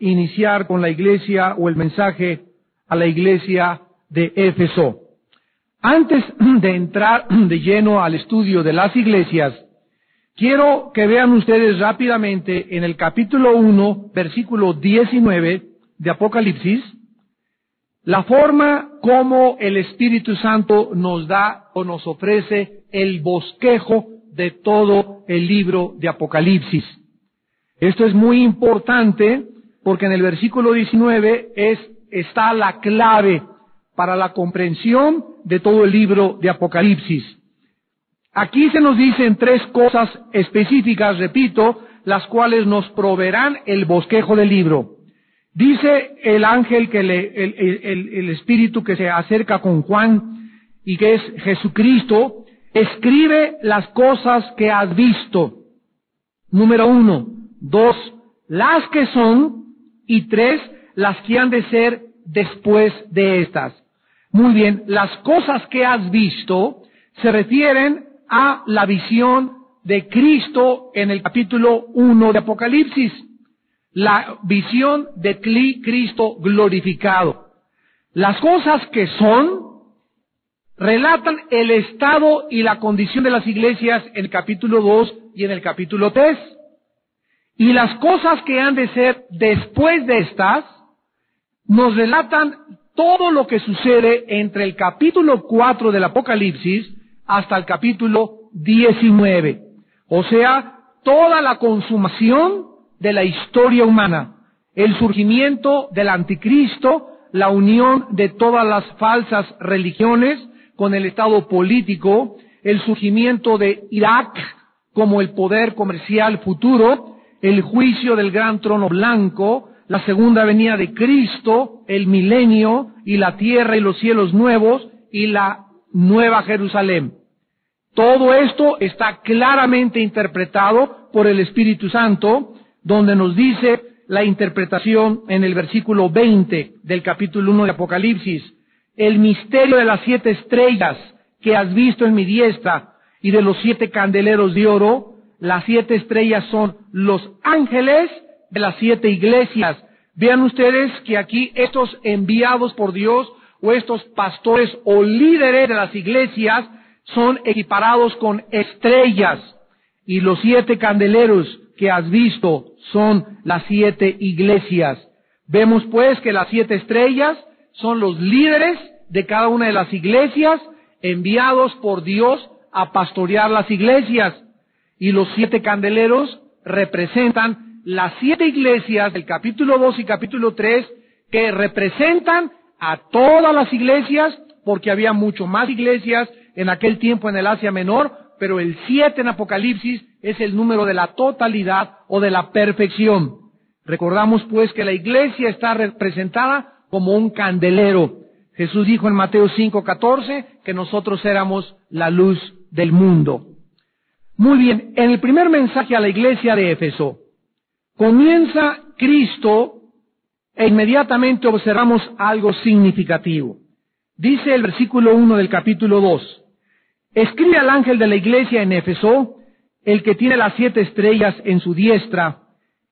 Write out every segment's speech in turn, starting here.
iniciar con la iglesia o el mensaje a la iglesia de Éfeso. Antes de entrar de lleno al estudio de las iglesias, quiero que vean ustedes rápidamente en el capítulo 1, versículo 19 de Apocalipsis, la forma como el Espíritu Santo nos da o nos ofrece el bosquejo de todo el libro de Apocalipsis. Esto es muy importante porque en el versículo 19 está la clave para la comprensión de todo el libro de Apocalipsis. Aquí se nos dicen tres cosas específicas, repito, las cuales nos proveerán el bosquejo del libro. Dice el ángel que el espíritu que se acerca con Juan y que es Jesucristo, escribe las cosas que has visto. Número 1, 2, las que son, y 3, las que han de ser después de estas. Muy bien, las cosas que has visto se refieren a la visión de Cristo en el capítulo 1 de Apocalipsis. La visión de Cristo glorificado. Las cosas que son relatan el estado y la condición de las iglesias en el capítulo 2 y en el capítulo 3. Y las cosas que han de ser después de estas nos relatan todo lo que sucede entre el capítulo 4 del Apocalipsis hasta el capítulo 19. O sea, toda la consumación de la historia humana, el surgimiento del anticristo, la unión de todas las falsas religiones con el estado político, el surgimiento de Irak como el poder comercial futuro, el juicio del gran trono blanco, la segunda venida de Cristo, el milenio y la tierra y los cielos nuevos y la nueva Jerusalén. Todo esto está claramente interpretado por el Espíritu Santo, donde nos dice la interpretación en el versículo 20 del capítulo 1 de Apocalipsis. El misterio de las 7 estrellas que has visto en mi diestra y de los 7 candeleros de oro. Las 7 estrellas son los ángeles de las 7 iglesias. Vean ustedes que aquí estos enviados por Dios o estos pastores o líderes de las iglesias son equiparados con estrellas. Y los 7 candeleros que has visto son las 7 iglesias. Vemos pues que las 7 estrellas son los líderes de cada una de las iglesias enviados por Dios a pastorear las iglesias. Y los 7 candeleros representan las 7 iglesias del capítulo 2 y capítulo 3 que representan a todas las iglesias porque había mucho más iglesias en aquel tiempo en el Asia Menor, pero el 7 en Apocalipsis es el número de la totalidad o de la perfección. Recordamos pues que la iglesia está representada como un candelero. Jesús dijo en Mateo 5:14 que nosotros éramos la luz del mundo. Muy bien, en el primer mensaje a la iglesia de Éfeso, comienza Cristo e inmediatamente observamos algo significativo. Dice el versículo 1 del capítulo 2, escribe al ángel de la iglesia en Éfeso, el que tiene las 7 estrellas en su diestra,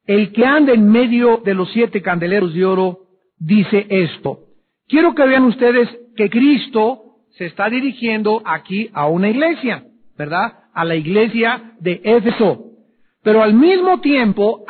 el que anda en medio de los 7 candeleros de oro, dice esto. Quiero que vean ustedes que Cristo se está dirigiendo aquí a una iglesia, ¿verdad? A la iglesia de Éfeso. Pero al mismo tiempo,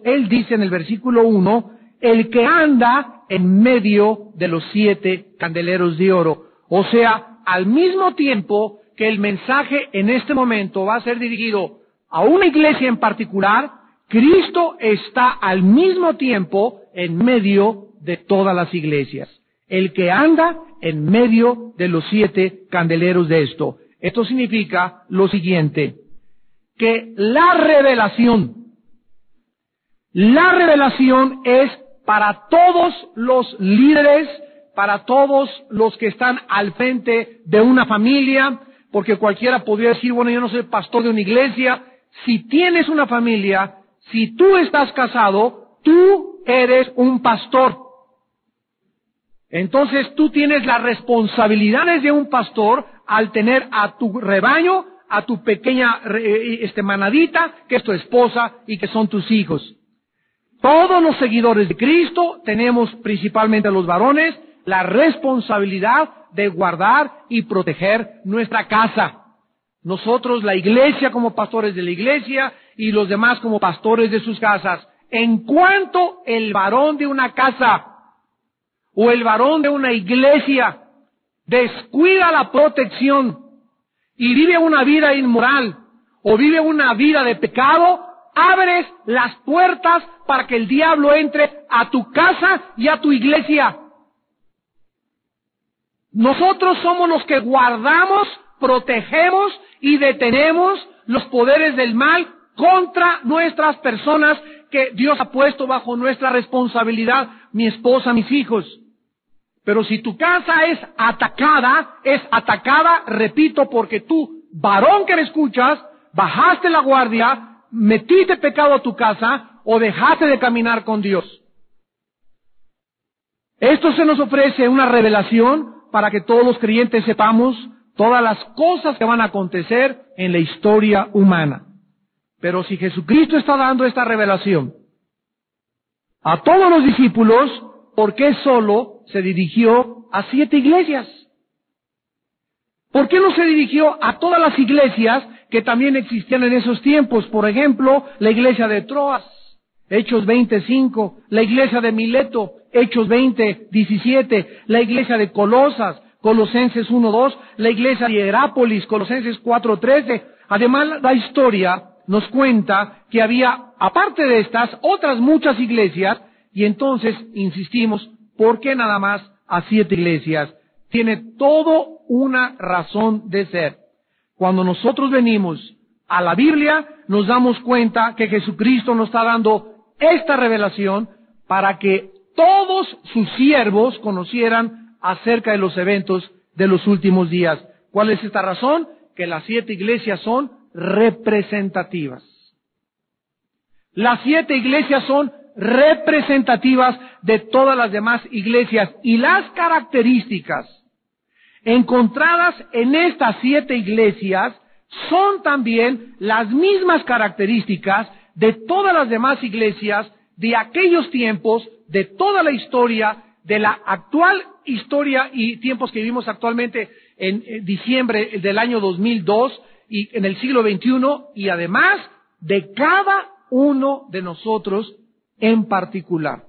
Él dice en el versículo 1, el que anda en medio de los 7 candeleros de oro. O sea, al mismo tiempo que el mensaje en este momento va a ser dirigido a una iglesia en particular, Cristo está al mismo tiempo en medio de todas las iglesias. El que anda en medio de los 7 candeleros de esto. Esto significa lo siguiente, que la revelación es para todos los líderes, para todos los que están al frente de una familia, porque cualquiera podría decir, bueno, yo no soy pastor de una iglesia. Si tienes una familia, si tú estás casado, tú eres un pastor. Entonces tú tienes las responsabilidades de un pastor al tener a tu rebaño, a tu pequeña manadita, que es tu esposa y que son tus hijos. Todos los seguidores de Cristo tenemos, principalmente los varones, la responsabilidad de guardar y proteger nuestra casa. Nosotros, la iglesia, como pastores de la iglesia, y los demás como pastores de sus casas. En cuanto el varón de una casa o el varón de una iglesia descuida la protección y vive una vida inmoral o vive una vida de pecado, abres las puertas para que el diablo entre a tu casa y a tu iglesia. Nosotros somos los que guardamos, protegemos y detenemos los poderes del mal contra nuestras personas que Dios ha puesto bajo nuestra responsabilidad, mi esposa, mis hijos. Pero si tu casa es atacada, repito, porque tú, varón que me escuchas, bajaste la guardia, metiste pecado a tu casa o dejaste de caminar con Dios. Esto se nos ofrece una revelación para que todos los creyentes sepamos todas las cosas que van a acontecer en la historia humana. Pero si Jesucristo está dando esta revelación a todos los discípulos, ¿por qué solo se dirigió a 7 iglesias? ¿Por qué no se dirigió a todas las iglesias que también existían en esos tiempos? Por ejemplo, la iglesia de Troas, Hechos 20:5, la iglesia de Mileto, Hechos 20:17, la iglesia de Colosas, Colosenses 1:2, la iglesia de Hierápolis, Colosenses 4:13. Además, la historia nos cuenta que había, aparte de estas, otras muchas iglesias, y entonces insistimos, ¿por qué nada más a 7 iglesias? Tiene todo una razón de ser. Cuando nosotros venimos a la Biblia, nos damos cuenta que Jesucristo nos está dando esta revelación para que todos sus siervos conocieran acerca de los eventos de los últimos días. ¿Cuál es esta razón? Que las 7 iglesias son representativas. Las 7 iglesias son representativas de todas las demás iglesias, y las características encontradas en estas 7 iglesias son también las mismas características de todas las demás iglesias de aquellos tiempos, de toda la historia, de la actual historia y tiempos que vivimos actualmente en diciembre del año 2002 y en el siglo XXI, y además de cada uno de nosotros en particular.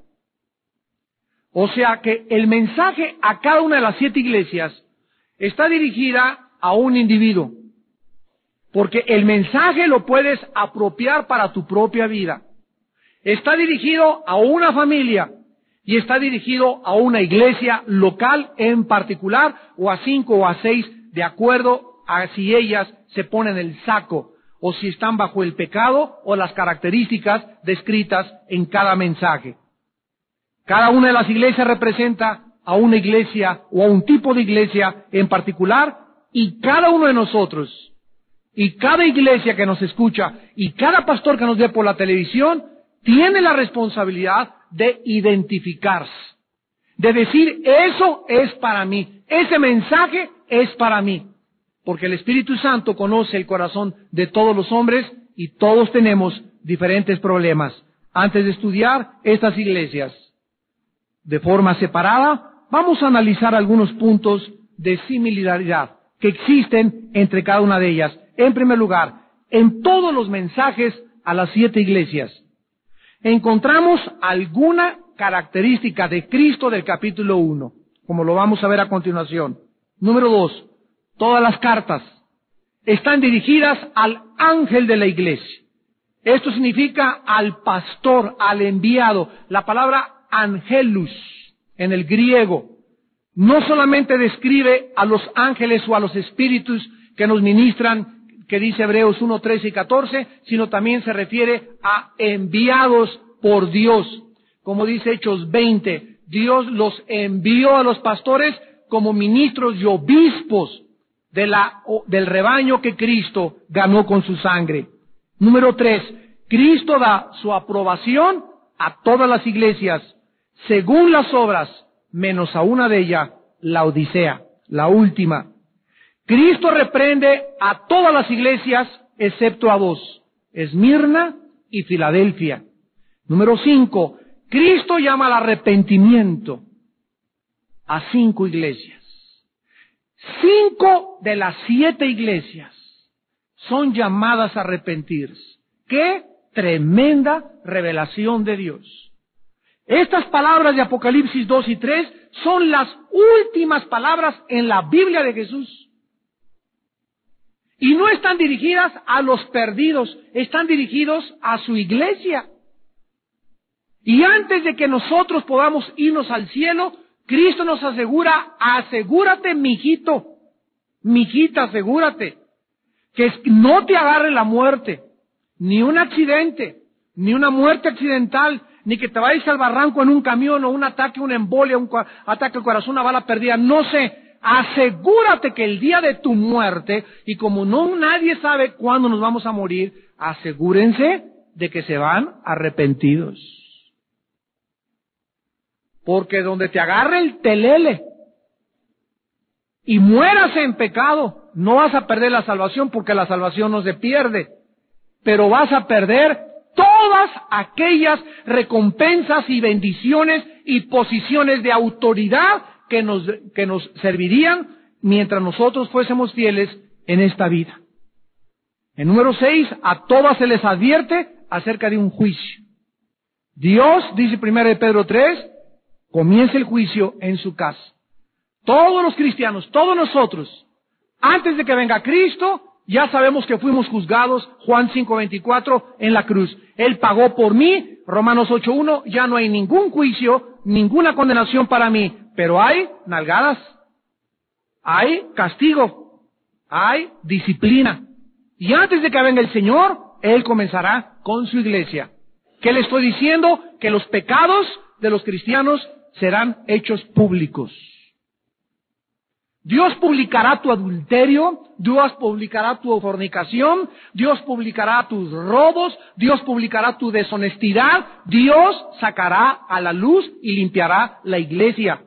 O sea que el mensaje a cada una de las 7 iglesias está dirigida a un individuo, porque el mensaje lo puedes apropiar para tu propia vida. Está dirigido a una familia y está dirigido a una iglesia local en particular, o a 5 o a 6, de acuerdo a si ellas se ponen el saco o si están bajo el pecado o las características descritas en cada mensaje. Cada una de las iglesias representa a una iglesia o a un tipo de iglesia en particular, y cada uno de nosotros, y cada iglesia que nos escucha, y cada pastor que nos ve por la televisión, tiene la responsabilidad de identificarse, de decir, eso es para mí, ese mensaje es para mí, porque el Espíritu Santo conoce el corazón de todos los hombres y todos tenemos diferentes problemas. Antes de estudiar estas iglesias de forma separada, vamos a analizar algunos puntos de similaridad que existen entre cada una de ellas. En primer lugar, en todos los mensajes a las 7 iglesias, encontramos alguna característica de Cristo del capítulo 1, como lo vamos a ver a continuación. Número 2, todas las cartas están dirigidas al ángel de la iglesia. Esto significa al pastor, al enviado. La palabra angelus en el griego no solamente describe a los ángeles o a los espíritus que nos ministran, que dice Hebreos 1, 13 y 14, sino también se refiere a enviados por Dios. Como dice Hechos 20, Dios los envió a los pastores como ministros y obispos del rebaño que Cristo ganó con su sangre. Número 3, Cristo da su aprobación a todas las iglesias, según las obras, menos a una de ellas, la Odisea, la última. Cristo reprende a todas las iglesias, excepto a 2, Esmirna y Filadelfia. Número 5, Cristo llama al arrepentimiento a 5 iglesias. 5 de las 7 iglesias son llamadas a arrepentirse. ¡Qué tremenda revelación de Dios! Estas palabras de Apocalipsis 2 y 3 son las últimas palabras en la Biblia de Jesús. Y no están dirigidas a los perdidos, están dirigidos a su iglesia. Y antes de que nosotros podamos irnos al cielo, Cristo nos asegura, asegúrate, mijito, mijita, asegúrate, que no te agarre la muerte, ni un accidente, ni una muerte accidental, ni que te vayas al barranco en un camión, o un ataque, una embolia, un ataque al corazón, una bala perdida, no sé. Asegúrate que el día de tu muerte, y como no nadie sabe cuándo nos vamos a morir, asegúrense de que se van arrepentidos. Porque donde te agarre el telele y mueras en pecado, no vas a perder la salvación, porque la salvación no se pierde, pero vas a perder todas aquellas recompensas y bendiciones y posiciones de autoridad que nos servirían mientras nosotros fuésemos fieles en esta vida. En número 6, a todas se les advierte acerca de un juicio. Dios, dice 1 Pedro 3, comienza el juicio en su casa. Todos los cristianos, todos nosotros, antes de que venga Cristo, ya sabemos que fuimos juzgados, Juan 5:24, en la cruz. Él pagó por mí, Romanos 8:1, ya no hay ningún juicio, ninguna condenación para mí, pero hay nalgadas, hay castigo, hay disciplina. Y antes de que venga el Señor, Él comenzará con su iglesia. ¿Qué le estoy diciendo? Que los pecados de los cristianos serán hechos públicos. Dios publicará tu adulterio, Dios publicará tu fornicación, Dios publicará tus robos, Dios publicará tu deshonestidad, Dios sacará a la luz y limpiará la iglesia.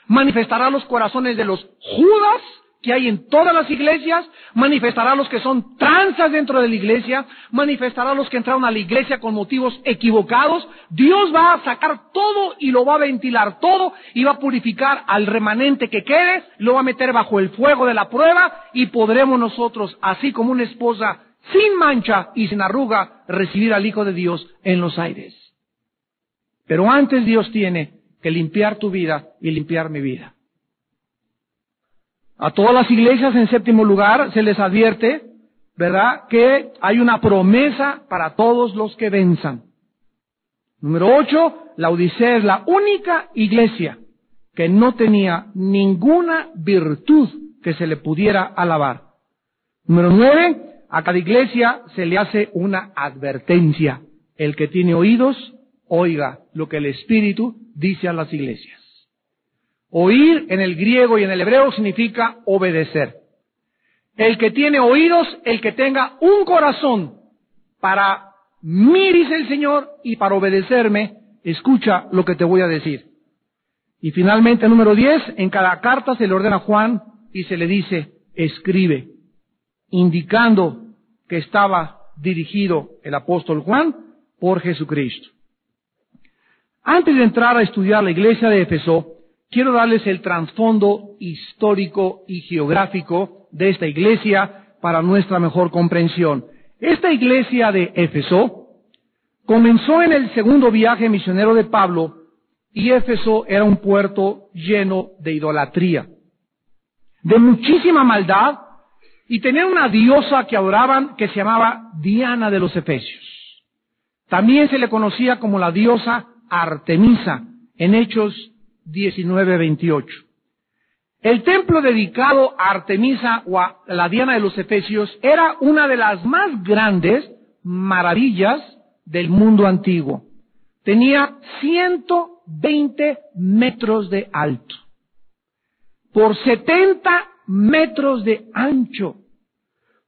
Manifestará los corazones de los Judas que hay en todas las iglesias, manifestará a los que son tranzas dentro de la iglesia, manifestará a los que entraron a la iglesia con motivos equivocados. Dios va a sacar todo y lo va a ventilar todo y va a purificar al remanente que quede, lo va a meter bajo el fuego de la prueba y podremos nosotros, así como una esposa sin mancha y sin arruga, recibir al Hijo de Dios en los aires. Pero antes Dios tiene que limpiar tu vida y limpiar mi vida. A todas las iglesias, en séptimo lugar, se les advierte, ¿verdad?, que hay una promesa para todos los que venzan. Número 8, la Odisea es la única iglesia que no tenía ninguna virtud que se le pudiera alabar. Número 9, a cada iglesia se le hace una advertencia. El que tiene oídos, oiga lo que el Espíritu dice a las iglesias. Oír en el griego y en el hebreo significa obedecer. El que tiene oídos, el que tenga un corazón para mí, dice el Señor, y para obedecerme, escucha lo que te voy a decir. Y finalmente, número 10, en cada carta se le ordena a Juan y se le dice, escribe, indicando que estaba dirigido el apóstol Juan por Jesucristo. Antes de entrar a estudiar la iglesia de Éfeso, quiero darles el trasfondo histórico y geográfico de esta iglesia para nuestra mejor comprensión. Esta iglesia de Éfeso comenzó en el segundo viaje misionero de Pablo y Éfeso era un puerto lleno de idolatría, de muchísima maldad, y tenían una diosa que adoraban que se llamaba Diana de los Efesios. También se le conocía como la diosa Artemisa en Hechos 19:28. El templo dedicado a Artemisa o a la Diana de los Efesios era una de las más grandes maravillas del mundo antiguo. Tenía 120 metros de alto, por 70 metros de ancho,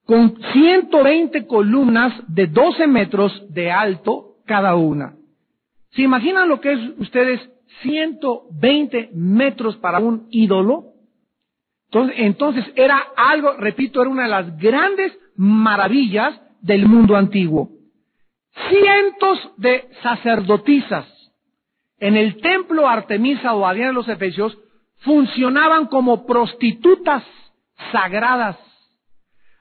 con 120 columnas de 12 metros de alto cada una. ¿Se imaginan lo que es ustedes 120 metros para un ídolo? Entonces era algo, repito, era una de las grandes maravillas del mundo antiguo. cientos de sacerdotisas en el templo Artemisa o Diana de los Efesios funcionaban como prostitutas sagradas,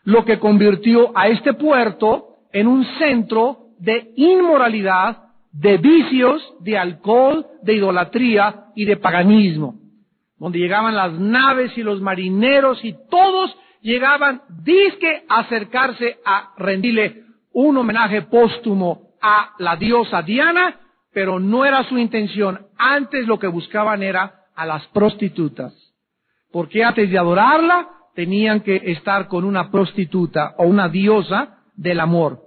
lo que convirtió a este puerto en un centro de inmoralidad, de vicios, de alcohol, de idolatría y de paganismo, donde llegaban las naves y los marineros y todos llegaban dizque a acercarse a rendirle un homenaje póstumo a la diosa Diana, pero no era su intención. Antes lo que buscaban era a las prostitutas, porque antes de adorarla tenían que estar con una prostituta o una diosa del amor.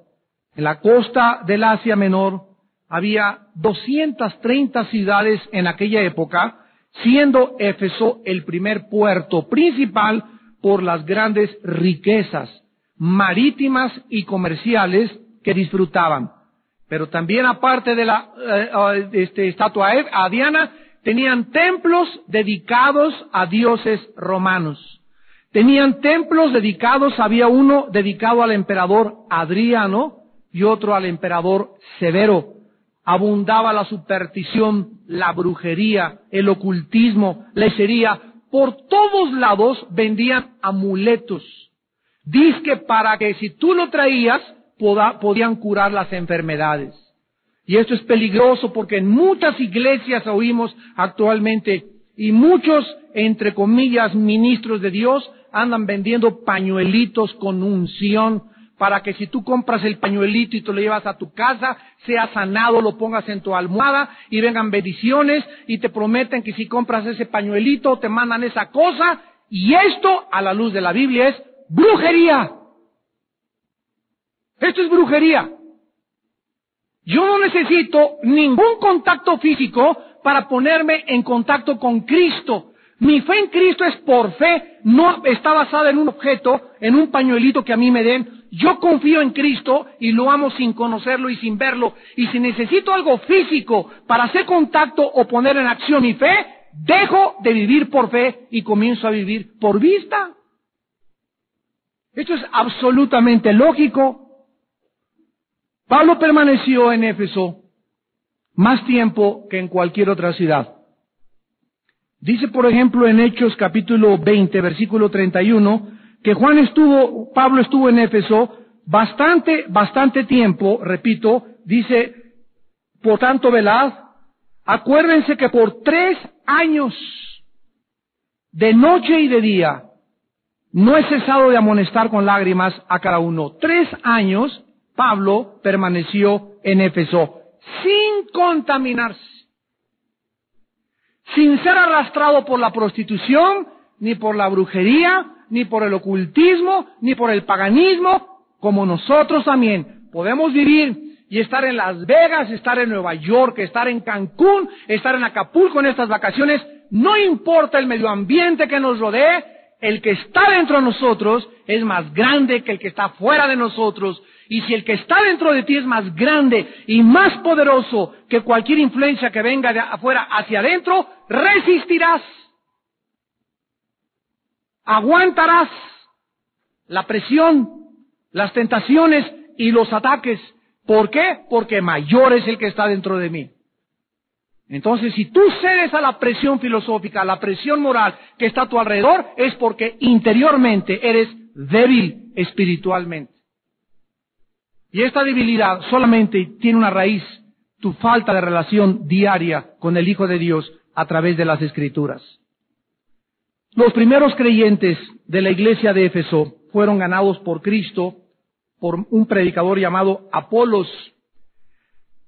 En la costa del Asia Menor había 230 ciudades en aquella época, siendo Éfeso el primer puerto principal por las grandes riquezas marítimas y comerciales que disfrutaban. Pero también, aparte de la estatua a Diana, tenían templos dedicados a dioses romanos. Tenían templos dedicados, había uno dedicado al emperador Adriano y otro al emperador Severo. Abundaba la superstición, la brujería, el ocultismo, la hechicería. Por todos lados vendían amuletos. Dizque para que si tú lo traías, podían curar las enfermedades. Y esto es peligroso porque en muchas iglesias oímos actualmente, y muchos, entre comillas, ministros de Dios, andan vendiendo pañuelitos con unción, para que si tú compras el pañuelito y te lo llevas a tu casa, seas sanado, lo pongas en tu almohada y vengan bendiciones y te prometen que si compras ese pañuelito te mandan esa cosa, y esto, a la luz de la Biblia, es brujería. Esto es brujería. Yo no necesito ningún contacto físico para ponerme en contacto con Cristo. Mi fe en Cristo es por fe, no está basada en un objeto, en un pañuelito que a mí me den. Yo confío en Cristo y lo amo sin conocerlo y sin verlo. Y si necesito algo físico para hacer contacto o poner en acción mi fe, dejo de vivir por fe y comienzo a vivir por vista. Esto es absolutamente lógico. Pablo permaneció en Éfeso más tiempo que en cualquier otra ciudad. Dice, por ejemplo, en Hechos capítulo 20, versículo 31, que Pablo estuvo en Éfeso bastante tiempo, repito, dice, por tanto, velad, acuérdense que por 3 años, de noche y de día, no he cesado de amonestar con lágrimas a cada uno. 3 años Pablo permaneció en Éfeso sin contaminarse, sin ser arrastrado por la prostitución, ni por la brujería, ni por el ocultismo, ni por el paganismo, como nosotros también podemos vivir y estar en Las Vegas, estar en Nueva York, estar en Cancún, estar en Acapulco en estas vacaciones. No importa el medio ambiente que nos rodee, el que está dentro de nosotros es más grande que el que está fuera de nosotros. Y si el que está dentro de ti es más grande y más poderoso que cualquier influencia que venga de afuera hacia adentro, resistirás, aguantarás la presión, las tentaciones y los ataques. ¿Por qué? Porque mayor es el que está dentro de mí. Entonces, si tú cedes a la presión filosófica, a la presión moral que está a tu alrededor, es porque interiormente eres débil espiritualmente. Y esta debilidad solamente tiene una raíz, tu falta de relación diaria con el Hijo de Dios a través de las Escrituras. Los primeros creyentes de la iglesia de Éfeso fueron ganados por Cristo, por un predicador llamado Apolos.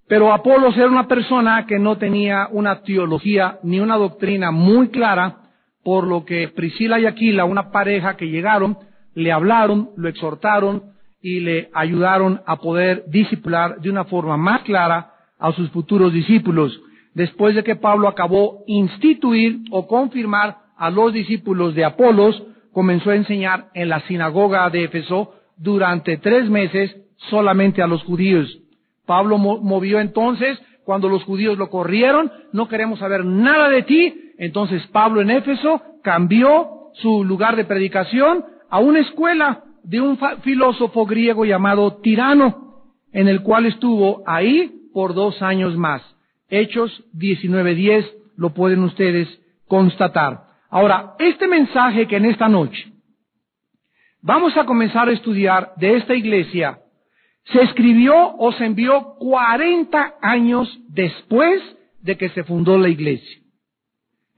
Pero Apolos era una persona que no tenía una teología ni una doctrina muy clara, por lo que Priscila y Aquila, una pareja que llegaron, le hablaron, lo exhortaron y le ayudaron a poder discipular de una forma más clara a sus futuros discípulos. Después de que Pablo acabó instituir o confirmar a los discípulos de Apolos, comenzó a enseñar en la sinagoga de Éfeso durante 3 meses solamente a los judíos. Pablo movió entonces, cuando los judíos lo corrieron, no queremos saber nada de ti. Entonces Pablo en Éfeso cambió su lugar de predicación a una escuela de un filósofo griego llamado Tirano. en el cual estuvo ahí por 2 años más. Hechos 19:10, lo pueden ustedes constatar. Ahora, este mensaje que en esta noche vamos a comenzar a estudiar de esta iglesia, se escribió o se envió 40 años después de que se fundó la iglesia.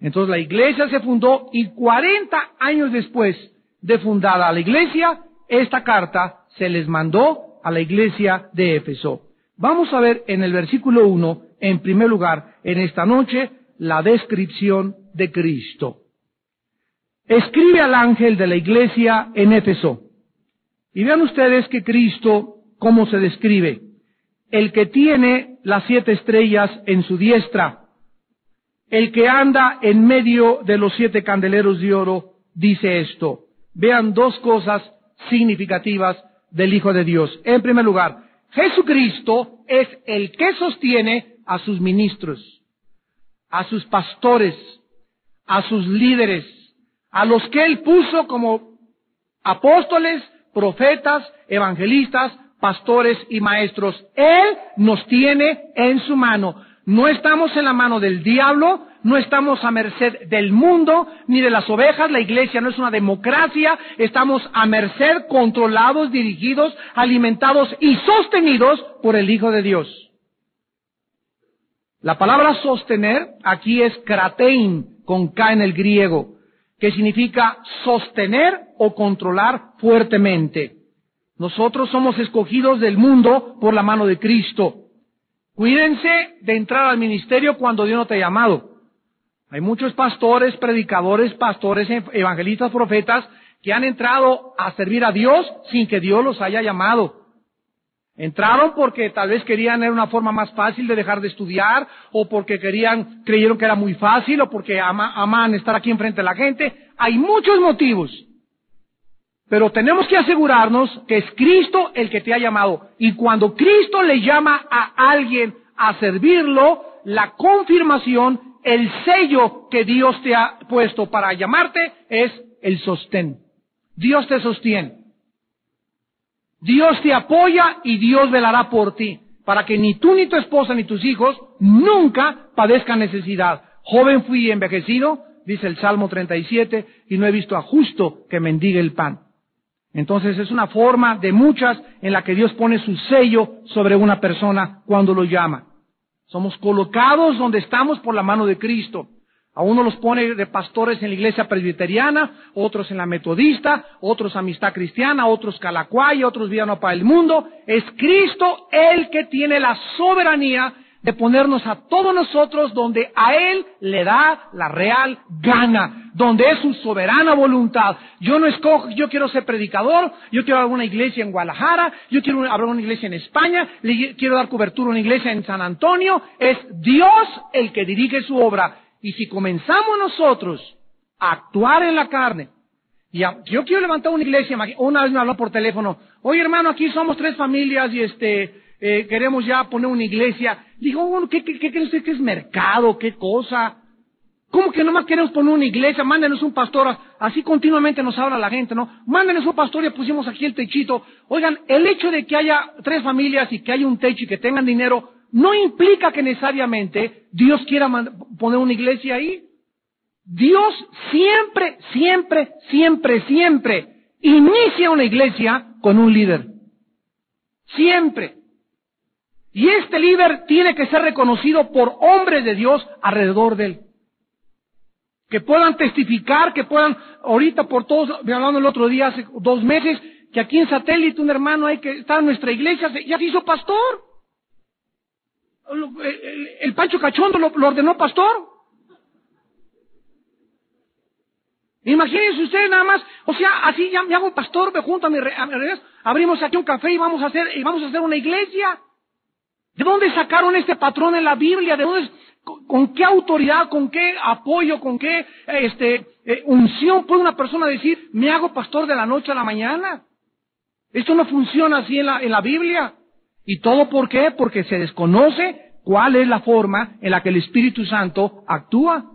Entonces la iglesia se fundó y 40 años después de fundada la iglesia, esta carta se les mandó a la iglesia de Éfeso. Vamos a ver en el versículo 1, en primer lugar, en esta noche, la descripción de Cristo. Escribe al ángel de la iglesia en Éfeso. Y vean ustedes que Cristo, cómo se describe. El que tiene las 7 estrellas en su diestra, el que anda en medio de los 7 candeleros de oro, dice esto. Vean 2 cosas significativas del Hijo de Dios. En primer lugar, Jesucristo es el que sostiene a sus ministros, a sus pastores, a sus líderes, a los que Él puso como apóstoles, profetas, evangelistas, pastores y maestros. Él nos tiene en su mano. No estamos en la mano del diablo, no estamos a merced del mundo, ni de las ovejas. La iglesia no es una democracia, estamos a merced, controlados, dirigidos, alimentados y sostenidos por el Hijo de Dios. La palabra sostener aquí es kratein, con K en el griego, que significa sostener o controlar fuertemente. Nosotros somos escogidos del mundo por la mano de Cristo. Cuídense de entrar al ministerio cuando Dios no te ha llamado. Hay muchos pastores, predicadores, evangelistas, profetas, que han entrado a servir a Dios sin que Dios los haya llamado. Entraron porque tal vez querían una forma más fácil de dejar de estudiar, o porque creyeron que era muy fácil, o porque aman estar aquí enfrente de la gente. Hay muchos motivos. Pero tenemos que asegurarnos que es Cristo el que te ha llamado. Y cuando Cristo le llama a alguien a servirlo, la confirmación, el sello que Dios te ha puesto para llamarte es el sostén. Dios te sostiene. Dios te apoya y Dios velará por ti, para que ni tú, ni tu esposa, ni tus hijos nunca padezcan necesidad. Joven fui y envejecido, dice el Salmo 37, y no he visto a justo que mendigue el pan. Entonces es una forma de muchas en la que Dios pone su sello sobre una persona cuando lo llama. Somos colocados donde estamos por la mano de Cristo. A uno los pone de pastores en la iglesia presbiteriana, otros en la metodista, otros Amistad Cristiana, otros Calacuaya, otros Vida Nueva para el Mundo. Es Cristo el que tiene la soberanía de ponernos a todos nosotros donde a Él le da la real gana, donde es su soberana voluntad. Yo no escojo, yo quiero ser predicador, yo quiero abrir una iglesia en Guadalajara, yo quiero abrir una iglesia en España, quiero dar cobertura a una iglesia en San Antonio. Es Dios el que dirige su obra. Y si comenzamos nosotros a actuar en la carne, yo quiero levantar una iglesia, una vez me habló por teléfono, oye hermano, aquí somos 3 familias y queremos ya poner una iglesia. Digo, bueno, ¿qué cree usted que es mercado? ¿Qué cosa? ¿Cómo que nomás queremos poner una iglesia? Mándenos un pastor. Así continuamente nos habla la gente, ¿no? Mándenos un pastor y pusimos aquí el techito. Oigan, el hecho de que haya 3 familias y que haya un techo y que tengan dinero, no implica que necesariamente Dios quiera poner una iglesia ahí. Dios siempre inicia una iglesia con un líder. Siempre. Y este líder tiene que ser reconocido por hombres de Dios alrededor de él. Que puedan testificar, que puedan, ahorita por todos, me hablando el otro día, hace 2 meses, que aquí en Satélite un hermano ahí que está en nuestra iglesia, ya se hizo pastor. El Pancho Cachondo lo ordenó pastor. Imagínense ustedes nada más, o sea, así ya me hago pastor, me junto a mis redes, abrimos aquí un café y vamos a hacer una iglesia. ¿De dónde sacaron este patrón en la Biblia? ¿De dónde, con qué autoridad, con qué apoyo, con qué unción puede una persona decir, me hago pastor de la noche a la mañana? Esto no funciona así en la Biblia. ¿Y todo por qué? Porque se desconoce cuál es la forma en la que el Espíritu Santo actúa.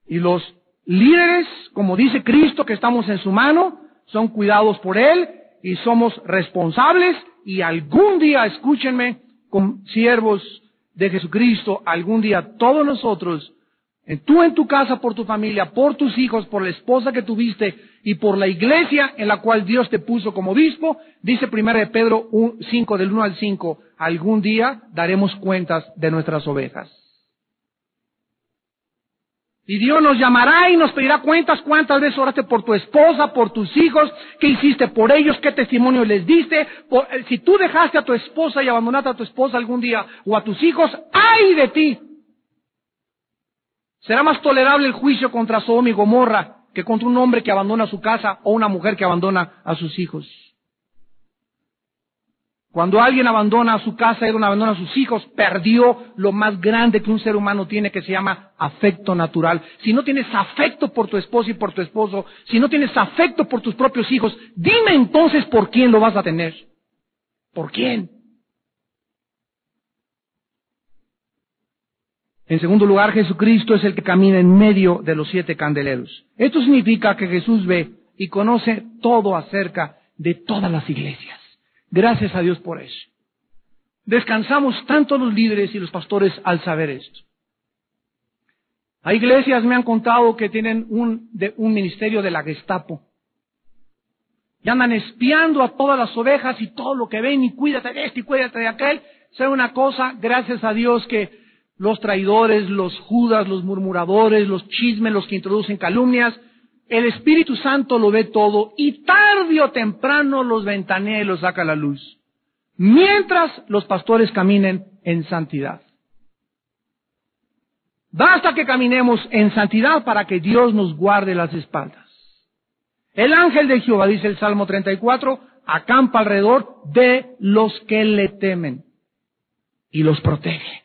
Y los líderes, como dice Cristo, que estamos en su mano, son cuidados por Él, y somos responsables y algún día, escúchenme, como siervos de Jesucristo, algún día todos nosotros, tú en tu casa, por tu familia, por tus hijos, por la esposa que tuviste y por la iglesia en la cual Dios te puso como obispo, dice 1 de Pedro 5, del 1 al 5, algún día daremos cuentas de nuestras ovejas. Y Dios nos llamará y nos pedirá cuentas, cuántas veces oraste por tu esposa, por tus hijos, qué hiciste por ellos, qué testimonio les diste. Si tú dejaste a tu esposa y abandonaste a tu esposa algún día o a tus hijos, ¡ay de ti! Será más tolerable el juicio contra Sodoma y Gomorra que contra un hombre que abandona su casa o una mujer que abandona a sus hijos. Cuando alguien abandona su casa y abandona a sus hijos, perdió lo más grande que un ser humano tiene, que se llama afecto natural. Si no tienes afecto por tu esposa y por tu esposo, si no tienes afecto por tus propios hijos, dime entonces por quién lo vas a tener. ¿Por quién? En segundo lugar, Jesucristo es el que camina en medio de los 7 candeleros. Esto significa que Jesús ve y conoce todo acerca de todas las iglesias. Gracias a Dios por eso. Descansamos tanto los líderes y los pastores al saber esto. Hay iglesias, me han contado, que tienen un ministerio de la Gestapo. Y andan espiando a todas las ovejas y todo lo que ven, y cuídate de este y cuídate de aquel. ¿Sabe una cosa? Gracias a Dios que los traidores, los judas, los murmuradores, los chismes, los que introducen calumnias, el Espíritu Santo lo ve todo y tarde o temprano los ventanea y los saca a la luz. Mientras los pastores caminen en santidad. Basta que caminemos en santidad para que Dios nos guarde las espaldas. El ángel de Jehová, dice el Salmo 34, acampa alrededor de los que le temen y los protege.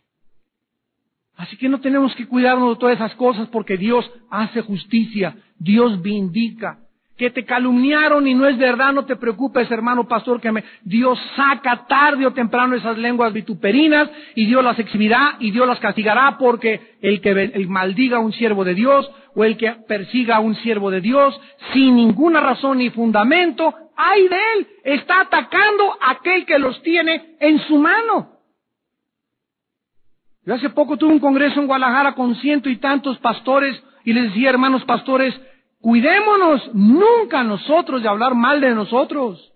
Así que no tenemos que cuidarnos de todas esas cosas porque Dios hace justicia, Dios vindica. Que te calumniaron y no es verdad, no te preocupes, hermano pastor, Dios saca tarde o temprano esas lenguas vituperinas y Dios las exhibirá y Dios las castigará, porque el maldiga a un siervo de Dios o el que persiga a un siervo de Dios sin ninguna razón ni fundamento, ¡ay de él! Está atacando a aquel que los tiene en su mano. Yo hace poco tuve un congreso en Guadalajara con 100 y tantos pastores y les decía, hermanos pastores, cuidémonos nunca nosotros de hablar mal de nosotros.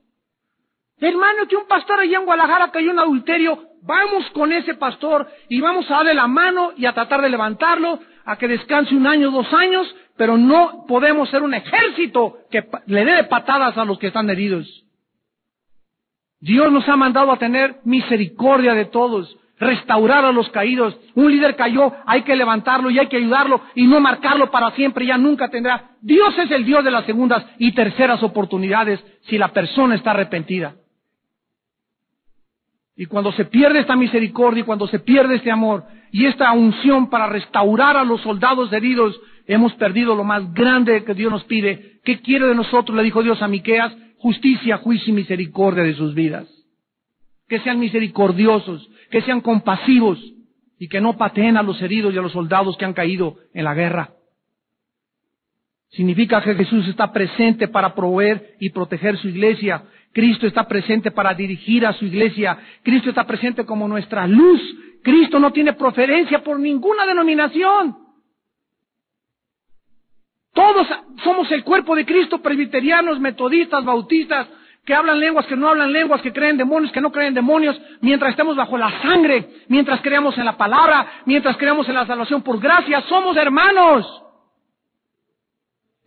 Hermano, que un pastor allá en Guadalajara cayó en adulterio, vamos con ese pastor y vamos a darle la mano y a tratar de levantarlo, a que descanse 1 año, 2 años, pero no podemos ser un ejército que le dé patadas a los que están heridos. Dios nos ha mandado a tener misericordia de todos, restaurar a los caídos. Un líder cayó, hay que levantarlo y hay que ayudarlo y no marcarlo para siempre, ya nunca tendrá. Dios es el Dios de las segundas y terceras oportunidades si la persona está arrepentida. Y cuando se pierde esta misericordia y cuando se pierde este amor y esta unción para restaurar a los soldados heridos, hemos perdido lo más grande que Dios nos pide. ¿Qué quiere de nosotros? Le dijo Dios a Miqueas: justicia, juicio y misericordia de sus vidas. Que sean misericordiosos, que sean compasivos y que no pateen a los heridos y a los soldados que han caído en la guerra. Significa que Jesús está presente para proveer y proteger su iglesia. Cristo está presente para dirigir a su iglesia. Cristo está presente como nuestra luz. Cristo no tiene preferencia por ninguna denominación. Todos somos el cuerpo de Cristo, presbiterianos, metodistas, bautistas, que hablan lenguas, que no hablan lenguas, que creen demonios, que no creen demonios, mientras estemos bajo la sangre, mientras creamos en la palabra, mientras creamos en la salvación por gracia, somos hermanos.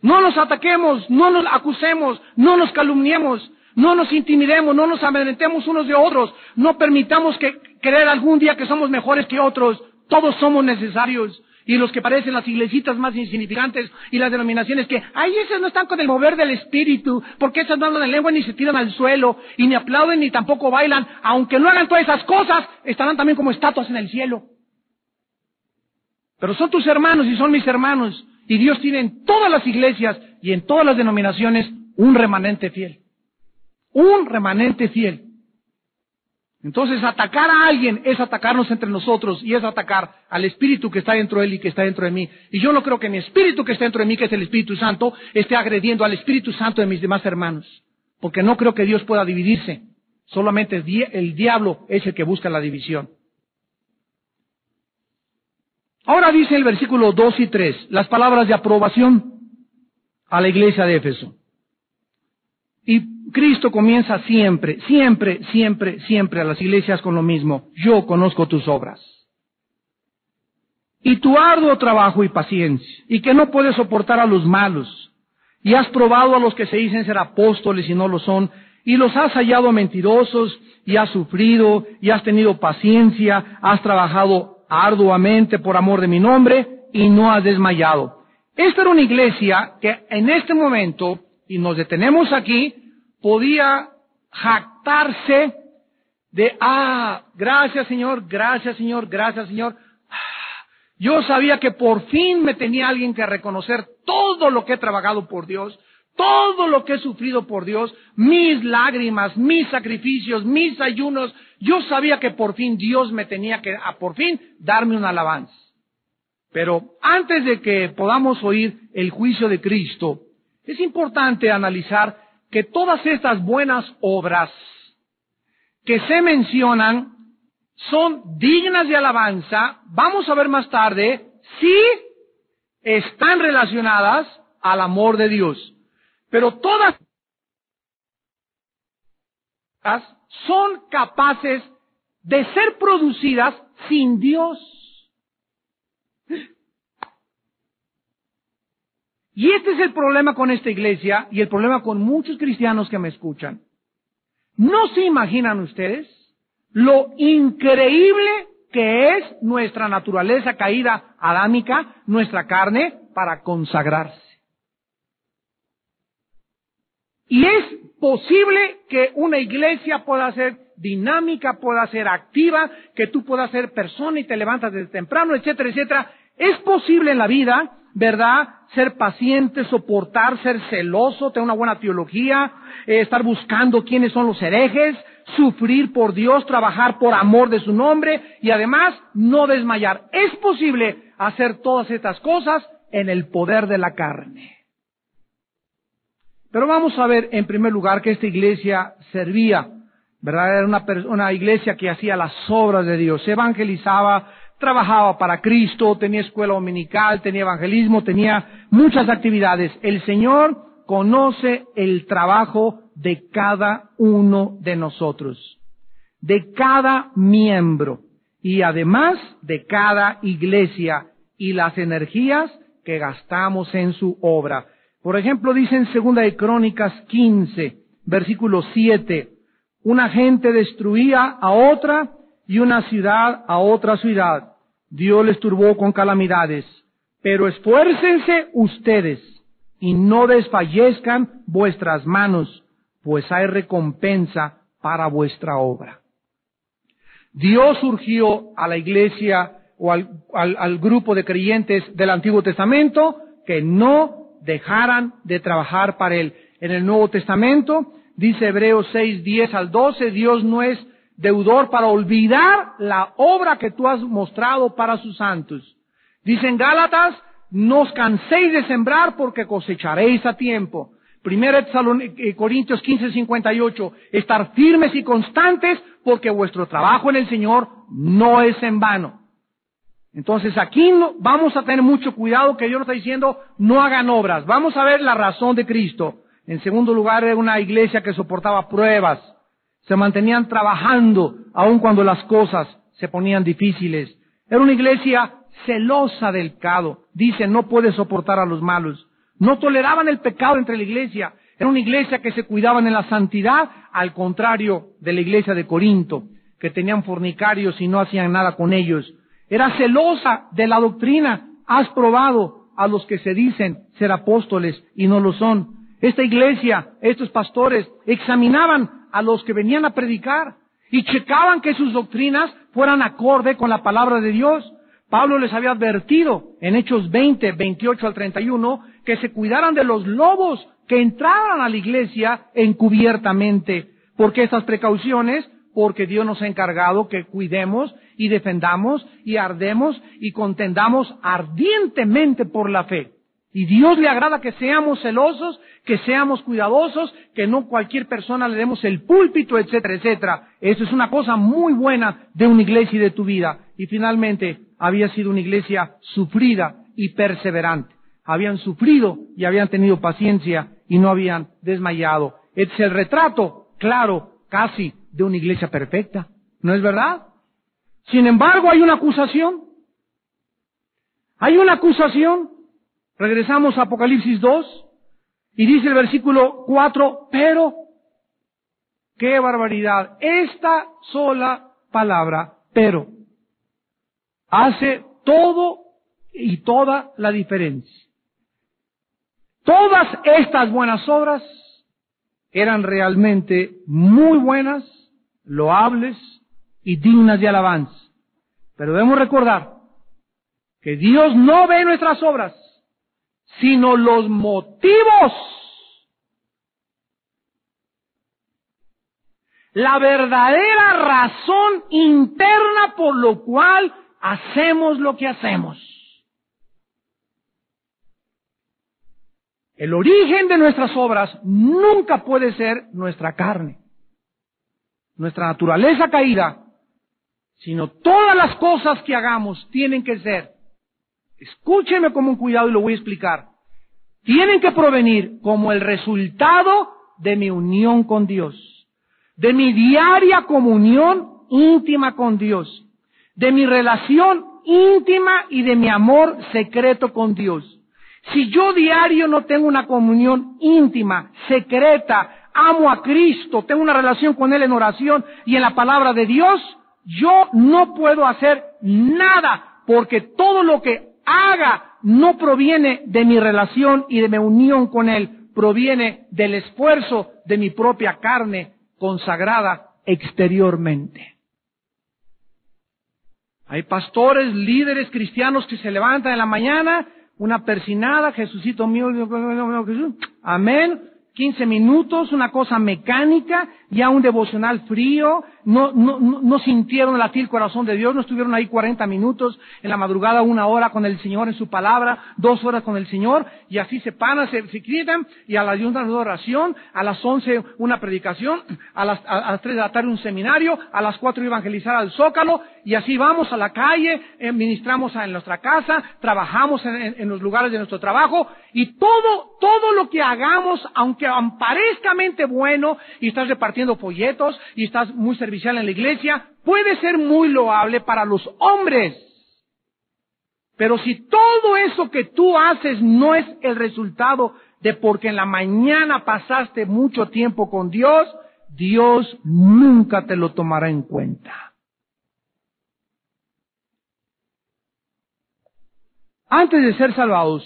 No nos ataquemos, no nos acusemos, no nos calumniemos, no nos intimidemos, no nos amedrentemos unos de otros, no permitamos creer algún día que somos mejores que otros. Todos somos necesarios. Y los que parecen las iglesitas más insignificantes y las denominaciones que, ay, esas no están con el mover del espíritu, porque esas no hablan en lengua ni se tiran al suelo, y ni aplauden ni tampoco bailan, aunque no hagan todas esas cosas, estarán también como estatuas en el cielo. Pero son tus hermanos y son mis hermanos, y Dios tiene en todas las iglesias y en todas las denominaciones un remanente fiel. Un remanente fiel. Entonces, atacar a alguien es atacarnos entre nosotros y es atacar al espíritu que está dentro de él y que está dentro de mí. Y yo no creo que mi espíritu que está dentro de mí, que es el Espíritu Santo, esté agrediendo al Espíritu Santo de mis demás hermanos. porque no creo que Dios pueda dividirse. Solamente el diablo es el que busca la división. Ahora dice el versículo 2 y 3, las palabras de aprobación a la iglesia de Éfeso. Y Cristo comienza siempre a las iglesias con lo mismo. Yo conozco tus obras. Y tu arduo trabajo y paciencia, y que no puedes soportar a los malos. Y has probado a los que se dicen ser apóstoles y no lo son, y los has hallado mentirosos, y has sufrido, y has tenido paciencia, has trabajado arduamente por amor de mi nombre, y no has desmayado. Esta era una iglesia que en este momento, y nos detenemos aquí, podía jactarse de, gracias Señor, gracias Señor, gracias Señor. Yo sabía que por fin me tenía alguien que reconocer todo lo que he trabajado por Dios, todo lo que he sufrido por Dios, mis lágrimas, mis sacrificios, mis ayunos. Yo sabía que por fin Dios me tenía que, por fin, darme una alabanza. Pero antes de que podamos oír el juicio de Cristo, es importante analizar que todas estas buenas obras que se mencionan son dignas de alabanza. Vamos a ver más tarde si están relacionadas al amor de Dios. Pero todas son capaces de ser producidas sin Dios. Y este es el problema con esta iglesia y el problema con muchos cristianos que me escuchan. ¿No se imaginan ustedes lo increíble que es nuestra naturaleza caída adámica, nuestra carne, para consagrarse? Y es posible que una iglesia pueda ser dinámica, pueda ser activa, que tú puedas ser persona y te levantas desde temprano, etcétera, etcétera. Es posible en la vida, ¿verdad? Ser paciente, soportar, ser celoso, tener una buena teología, estar buscando quiénes son los herejes, sufrir por Dios, trabajar por amor de su nombre y además no desmayar. Es posible hacer todas estas cosas en el poder de la carne. Pero vamos a ver en primer lugar que esta iglesia servía, ¿verdad? Era una iglesia que hacía las obras de Dios, se evangelizaba, trabajaba para Cristo, tenía escuela dominical, tenía evangelismo, tenía muchas actividades. El Señor conoce el trabajo de cada uno de nosotros, de cada miembro y además de cada iglesia y las energías que gastamos en su obra. Por ejemplo, dice en 2 de Crónicas 15, versículo 7, una gente destruía a otra y una ciudad a otra ciudad. Dios les turbó con calamidades. Pero esfuércense ustedes y no desfallezcan vuestras manos, pues hay recompensa para vuestra obra. Dios surgió a la iglesia o al grupo de creyentes del Antiguo Testamento que no dejaran de trabajar para Él. En el Nuevo Testamento, dice Hebreos 6, 10 al 12, Dios no es deudor para olvidar la obra que tú has mostrado para sus santos. Dice en Gálatas, no os canséis de sembrar porque cosecharéis a tiempo. 1 Corintios 15, 58, estar firmes y constantes porque vuestro trabajo en el Señor no es en vano. Entonces aquí vamos a tener mucho cuidado que Dios nos está diciendo, no hagan obras. Vamos a ver la razón de Cristo. En segundo lugar, era una iglesia que soportaba pruebas. Se mantenían trabajando aun cuando las cosas se ponían difíciles. Era una iglesia celosa del pecado. Dice, no puede soportar a los malos. No toleraban el pecado entre la iglesia. Era una iglesia que se cuidaban en la santidad, al contrario de la iglesia de Corinto, que tenían fornicarios y no hacían nada con ellos. Era celosa de la doctrina. Has probado a los que se dicen ser apóstoles y no lo son. Esta iglesia, estos pastores, examinaban a los que venían a predicar y checaban que sus doctrinas fueran acorde con la palabra de Dios. Pablo les había advertido en Hechos 20, 28 al 31, que se cuidaran de los lobos que entraban a la iglesia encubiertamente. ¿Por qué estas precauciones? Porque Dios nos ha encargado que cuidemos y defendamos y ardemos y contendamos ardientemente por la fe. Y Dios le agrada que seamos celosos, que seamos cuidadosos, que no cualquier persona le demos el púlpito, etcétera, etcétera. Eso es una cosa muy buena de una iglesia y de tu vida. Y finalmente, había sido una iglesia sufrida y perseverante. Habían sufrido y habían tenido paciencia y no habían desmayado. Es el retrato, claro, casi de una iglesia perfecta. ¿No es verdad? Sin embargo, hay una acusación. Hay una acusación. Regresamos a Apocalipsis 2 y dice el versículo 4, pero, ¡qué barbaridad! Esta sola palabra, pero, hace todo y toda la diferencia. Todas estas buenas obras eran realmente muy buenas, loables y dignas de alabanza. Pero debemos recordar que Dios no ve nuestras obras, sino los motivos. La verdadera razón interna por lo cual hacemos lo que hacemos. El origen de nuestras obras nunca puede ser nuestra carne, nuestra naturaleza caída, sino todas las cosas que hagamos tienen que ser, escúcheme con cuidado y lo voy a explicar, tienen que provenir como el resultado de mi unión con Dios, de mi diaria comunión íntima con Dios, de mi relación íntima y de mi amor secreto con Dios. Si yo diario no tengo una comunión íntima, secreta, amo a Cristo, tengo una relación con Él en oración y en la palabra de Dios, yo no puedo hacer nada, porque todo lo que haga no proviene de mi relación y de mi unión con Él, proviene del esfuerzo de mi propia carne consagrada exteriormente. Hay pastores, líderes cristianos que se levantan en la mañana, una persinada, Jesucito mío, Jesús, amén, 15 minutos, una cosa mecánica, ya un devocional frío, no sintieron el latir corazón de Dios, no estuvieron ahí 40 minutos, en la madrugada 1 hora con el Señor en su palabra, 2 horas con el Señor, y así se paran, se quitan, y a las 1 una oración, a las 11 una predicación, a las 3 de la tarde un seminario, a las 4 evangelizar al Zócalo, y así vamos a la calle, ministramos en nuestra casa, trabajamos en los lugares de nuestro trabajo, y todo lo que hagamos, aunque parezcamente bueno, y estás repartiendo folletos, y estás muy servicial en la iglesia, puede ser muy loable para los hombres. Pero si todo eso que tú haces no es el resultado de porque en la mañana pasaste mucho tiempo con Dios, Dios nunca te lo tomará en cuenta. Antes de ser salvados,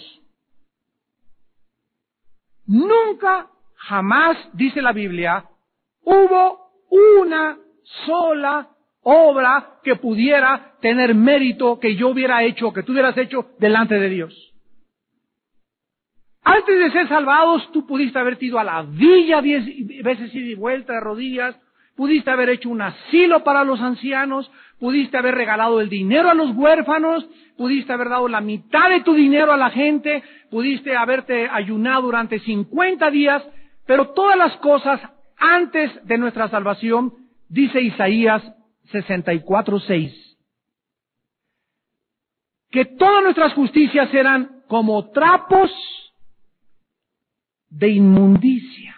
nunca, jamás, dice la Biblia, hubo una sola obra que pudiera tener mérito que yo hubiera hecho, que tú hubieras hecho delante de Dios. Antes de ser salvados, tú pudiste haberte ido a la villa 10 veces ida y vuelta de rodillas, pudiste haber hecho un asilo para los ancianos, pudiste haber regalado el dinero a los huérfanos, pudiste haber dado la mitad de tu dinero a la gente, pudiste haberte ayunado durante 50 días, pero todas las cosas antes de nuestra salvación, dice Isaías 64:6, que todas nuestras justicias eran como trapos de inmundicia.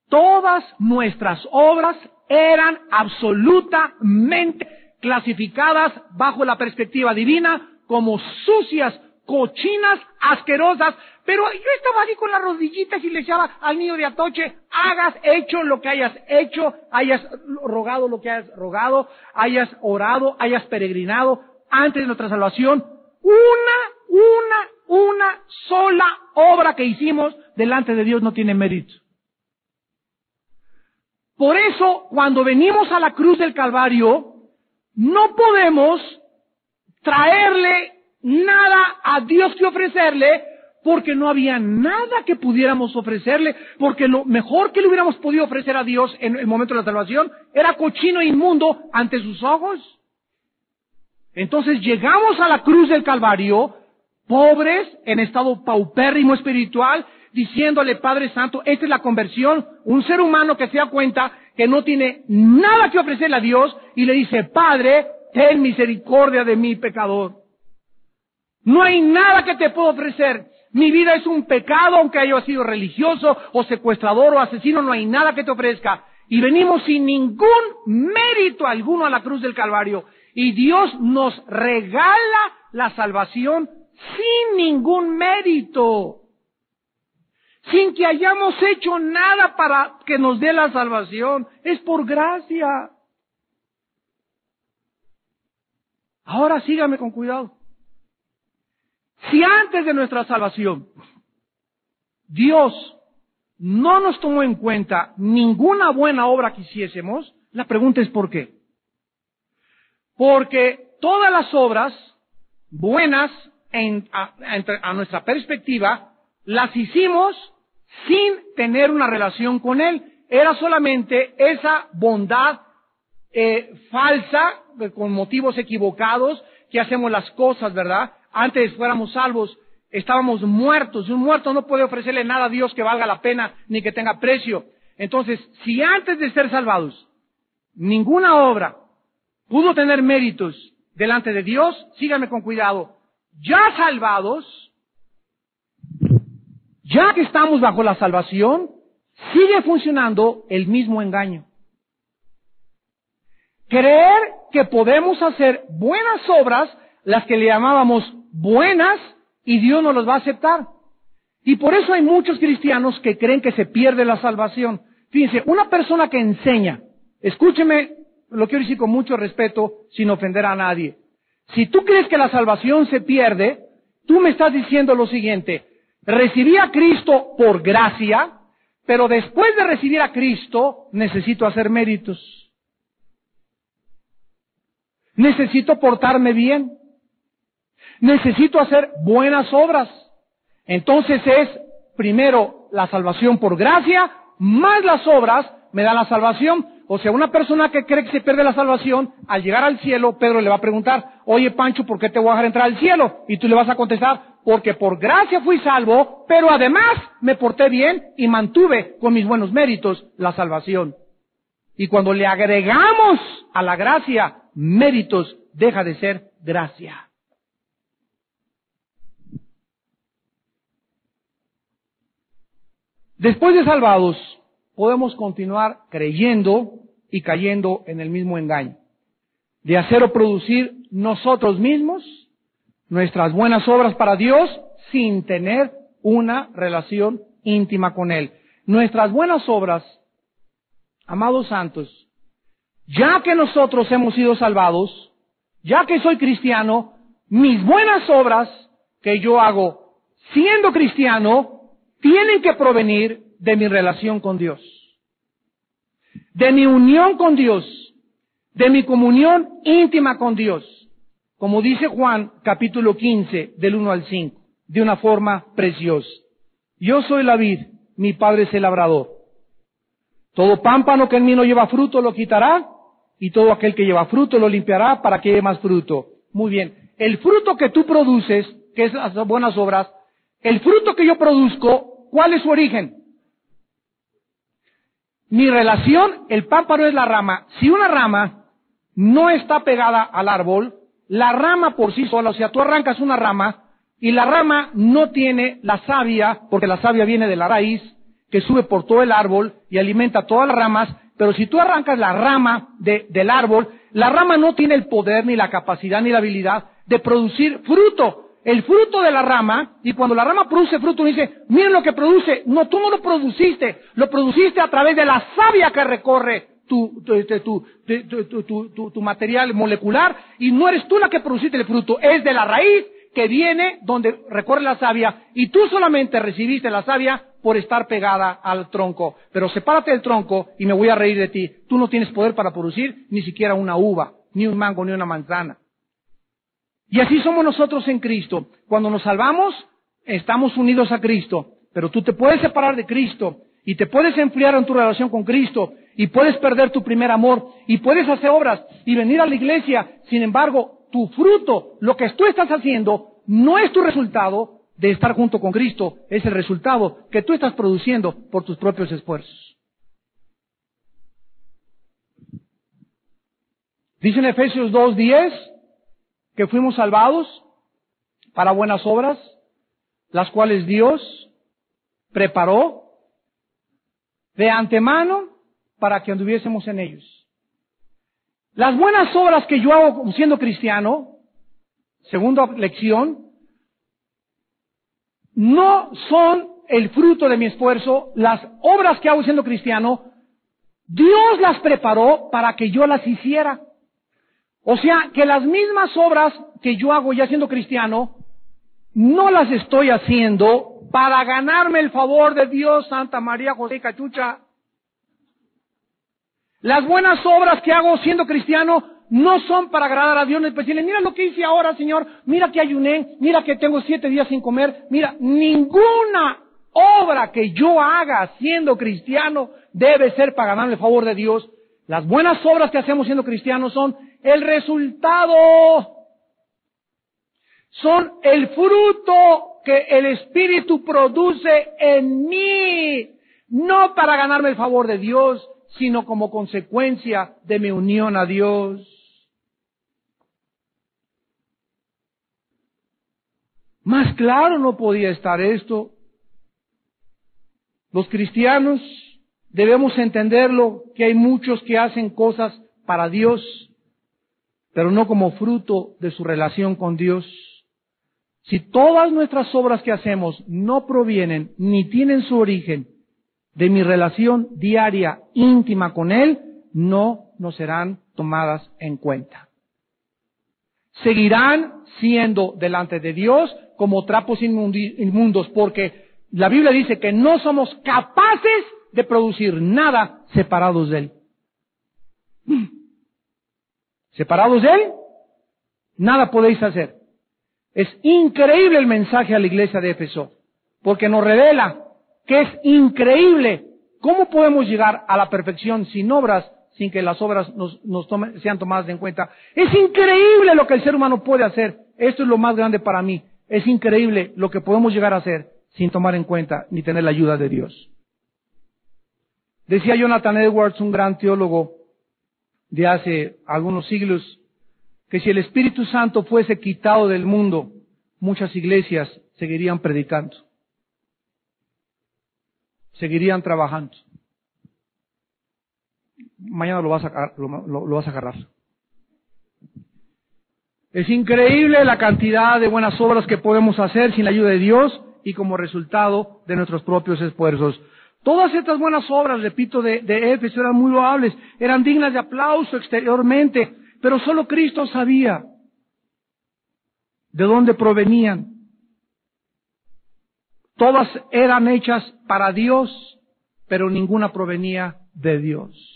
Todas nuestras obras eran absolutamente clasificadas bajo la perspectiva divina como sucias, cochinas, asquerosas, pero yo estaba ahí con las rodillitas y le decía al niño de Atoche, hagas hecho lo que hayas hecho, hayas rogado lo que hayas rogado, hayas orado, hayas peregrinado antes de nuestra salvación, una sola obra que hicimos delante de Dios no tiene mérito. Por eso, cuando venimos a la cruz del Calvario, no podemos traerle nada a Dios que ofrecerle, porque no había nada que pudiéramos ofrecerle, porque lo mejor que le hubiéramos podido ofrecer a Dios en el momento de la salvación era cochino e inmundo ante sus ojos. Entonces llegamos a la cruz del Calvario, pobres, en estado paupérrimo espiritual, diciéndole, Padre Santo, esta es la conversión, un ser humano que se da cuenta que no tiene nada que ofrecerle a Dios, y le dice, Padre, ten misericordia de mí, pecador. No hay nada que te puedo ofrecer. Mi vida es un pecado, aunque haya sido religioso, o secuestrador, o asesino, no hay nada que te ofrezca. Y venimos sin ningún mérito alguno a la cruz del Calvario. Y Dios nos regala la salvación sin ningún mérito. Sin que hayamos hecho nada para que nos dé la salvación. Es por gracia. Ahora sígame con cuidado. Si antes de nuestra salvación Dios no nos tomó en cuenta ninguna buena obra que hiciésemos, la pregunta es ¿por qué? Porque todas las obras buenas a nuestra perspectiva las hicimos sin tener una relación con Él. Era solamente esa bondad falsa, con motivos equivocados, que hacemos las cosas, ¿verdad? Antes fuéramos salvos, estábamos muertos. Un muerto no puede ofrecerle nada a Dios que valga la pena ni que tenga precio. Entonces, si antes de ser salvados, ninguna obra pudo tener méritos delante de Dios, síganme con cuidado, ya salvados, ya que estamos bajo la salvación, sigue funcionando el mismo engaño. Creer que podemos hacer buenas obras, las que le llamábamos buenas, y Dios no los va a aceptar. Y por eso hay muchos cristianos que creen que se pierde la salvación. Fíjense, una persona que enseña, escúcheme, lo quiero decir con mucho respeto, sin ofender a nadie. Si tú crees que la salvación se pierde, tú me estás diciendo lo siguiente: recibí a Cristo por gracia, pero después de recibir a Cristo, necesito hacer méritos. Necesito portarme bien. Necesito hacer buenas obras. Entonces es, primero, la salvación por gracia, más las obras me da la salvación. O sea, una persona que cree que se pierde la salvación, al llegar al cielo, Pedro le va a preguntar, oye Pancho, ¿por qué te voy a dejar entrar al cielo? Y tú le vas a contestar, porque por gracia fui salvo, pero además me porté bien y mantuve con mis buenos méritos la salvación. Y cuando le agregamos a la gracia méritos, deja de ser gracia. Después de salvados, podemos continuar creyendo y cayendo en el mismo engaño, de hacer o producir nosotros mismos nuestras buenas obras para Dios sin tener una relación íntima con Él. Nuestras buenas obras, amados santos, ya que nosotros hemos sido salvados, ya que soy cristiano, mis buenas obras que yo hago siendo cristiano tienen que provenir de mi relación con Dios, de mi unión con Dios, de mi comunión íntima con Dios, como dice Juan capítulo 15 del 1 al 5, de una forma preciosa. Yo soy la vid, mi Padre es el labrador. Todo pámpano que en mí no lleva fruto lo quitará, y todo aquel que lleva fruto lo limpiará para que lleve más fruto. Muy bien, el fruto que tú produces, que es las buenas obras, el fruto que yo produzco, ¿cuál es su origen? Mi relación, el pámpano es la rama. Si una rama no está pegada al árbol, la rama por sí sola, o sea, tú arrancas una rama y la rama no tiene la savia, porque la savia viene de la raíz, que sube por todo el árbol y alimenta todas las ramas, pero si tú arrancas la rama del árbol, la rama no tiene el poder, ni la capacidad, ni la habilidad de producir fruto. El fruto de la rama, y cuando la rama produce fruto, uno dice, miren lo que produce. No, tú no lo produciste a través de la savia que recorre tu material molecular, y no eres tú la que produciste el fruto, es de la raíz que viene donde recorre la savia, y tú solamente recibiste la savia por estar pegada al tronco. Pero sepárate del tronco y me voy a reír de ti. Tú no tienes poder para producir ni siquiera una uva, ni un mango, ni una manzana. Y así somos nosotros en Cristo. Cuando nos salvamos, estamos unidos a Cristo. Pero tú te puedes separar de Cristo y te puedes enfriar en tu relación con Cristo y puedes perder tu primer amor y puedes hacer obras y venir a la iglesia. Sin embargo, tu fruto, lo que tú estás haciendo, no es tu resultado de estar junto con Cristo, es el resultado que tú estás produciendo por tus propios esfuerzos. Dice en Efesios 2:10 que fuimos salvados para buenas obras, las cuales Dios preparó de antemano para que anduviésemos en ellos. Las buenas obras que yo hago siendo cristiano, segunda lección, no son el fruto de mi esfuerzo. Las obras que hago siendo cristiano, Dios las preparó para que yo las hiciera. O sea, que las mismas obras que yo hago ya siendo cristiano, no las estoy haciendo para ganarme el favor de Dios, Santa María, José y Cachucha. Las buenas obras que hago siendo cristiano no son para agradar a Dios, ni para decirle, mira lo que hice ahora, Señor, mira que ayuné, mira que tengo 7 días sin comer, mira, ninguna obra que yo haga siendo cristiano debe ser para ganarme el favor de Dios. Las buenas obras que hacemos siendo cristianos son el resultado, son el fruto que el Espíritu produce en mí, no para ganarme el favor de Dios, sino como consecuencia de mi unión a Dios. Más claro no podía estar esto. Los cristianos debemos entenderlo, que hay muchos que hacen cosas para Dios, pero no como fruto de su relación con Dios. Si todas nuestras obras que hacemos no provienen ni tienen su origen de mi relación diaria, íntima con Él, no nos serán tomadas en cuenta. Seguirán siendo delante de Dios como trapos inmundos, porque la Biblia dice que no somos capaces de producir nada separados de Él. Separados de Él, nada podéis hacer. Es increíble el mensaje a la iglesia de Éfeso, porque nos revela que es increíble cómo podemos llegar a la perfección sin obras, sin que las obras sean tomadas en cuenta. Es increíble lo que el ser humano puede hacer. Esto es lo más grande para mí. Es increíble lo que podemos llegar a hacer sin tomar en cuenta ni tener la ayuda de Dios. Decía Jonathan Edwards, un gran teólogo de hace algunos siglos, que si el Espíritu Santo fuese quitado del mundo, muchas iglesias seguirían predicando, seguirían trabajando. Mañana lo vas a agarrar. Es increíble la cantidad de buenas obras que podemos hacer sin la ayuda de Dios y como resultado de nuestros propios esfuerzos. Todas estas buenas obras, repito, de Éfeso eran muy loables, eran dignas de aplauso exteriormente, pero solo Cristo sabía de dónde provenían. Todas eran hechas para Dios, pero ninguna provenía de Dios.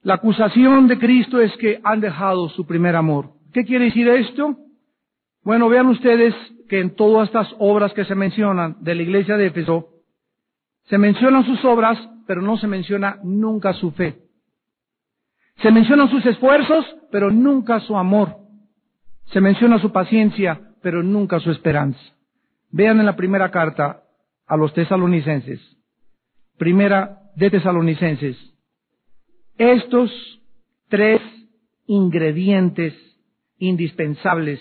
La acusación de Cristo es que han dejado su primer amor. ¿Qué quiere decir esto? Bueno, vean ustedes que en todas estas obras que se mencionan de la iglesia de Éfeso, se mencionan sus obras, pero no se menciona nunca su fe. Se mencionan sus esfuerzos, pero nunca su amor. Se menciona su paciencia, pero nunca su esperanza. Vean en la primera carta a los tesalonicenses. Primera de Tesalonicenses. Estos 3 ingredientes indispensables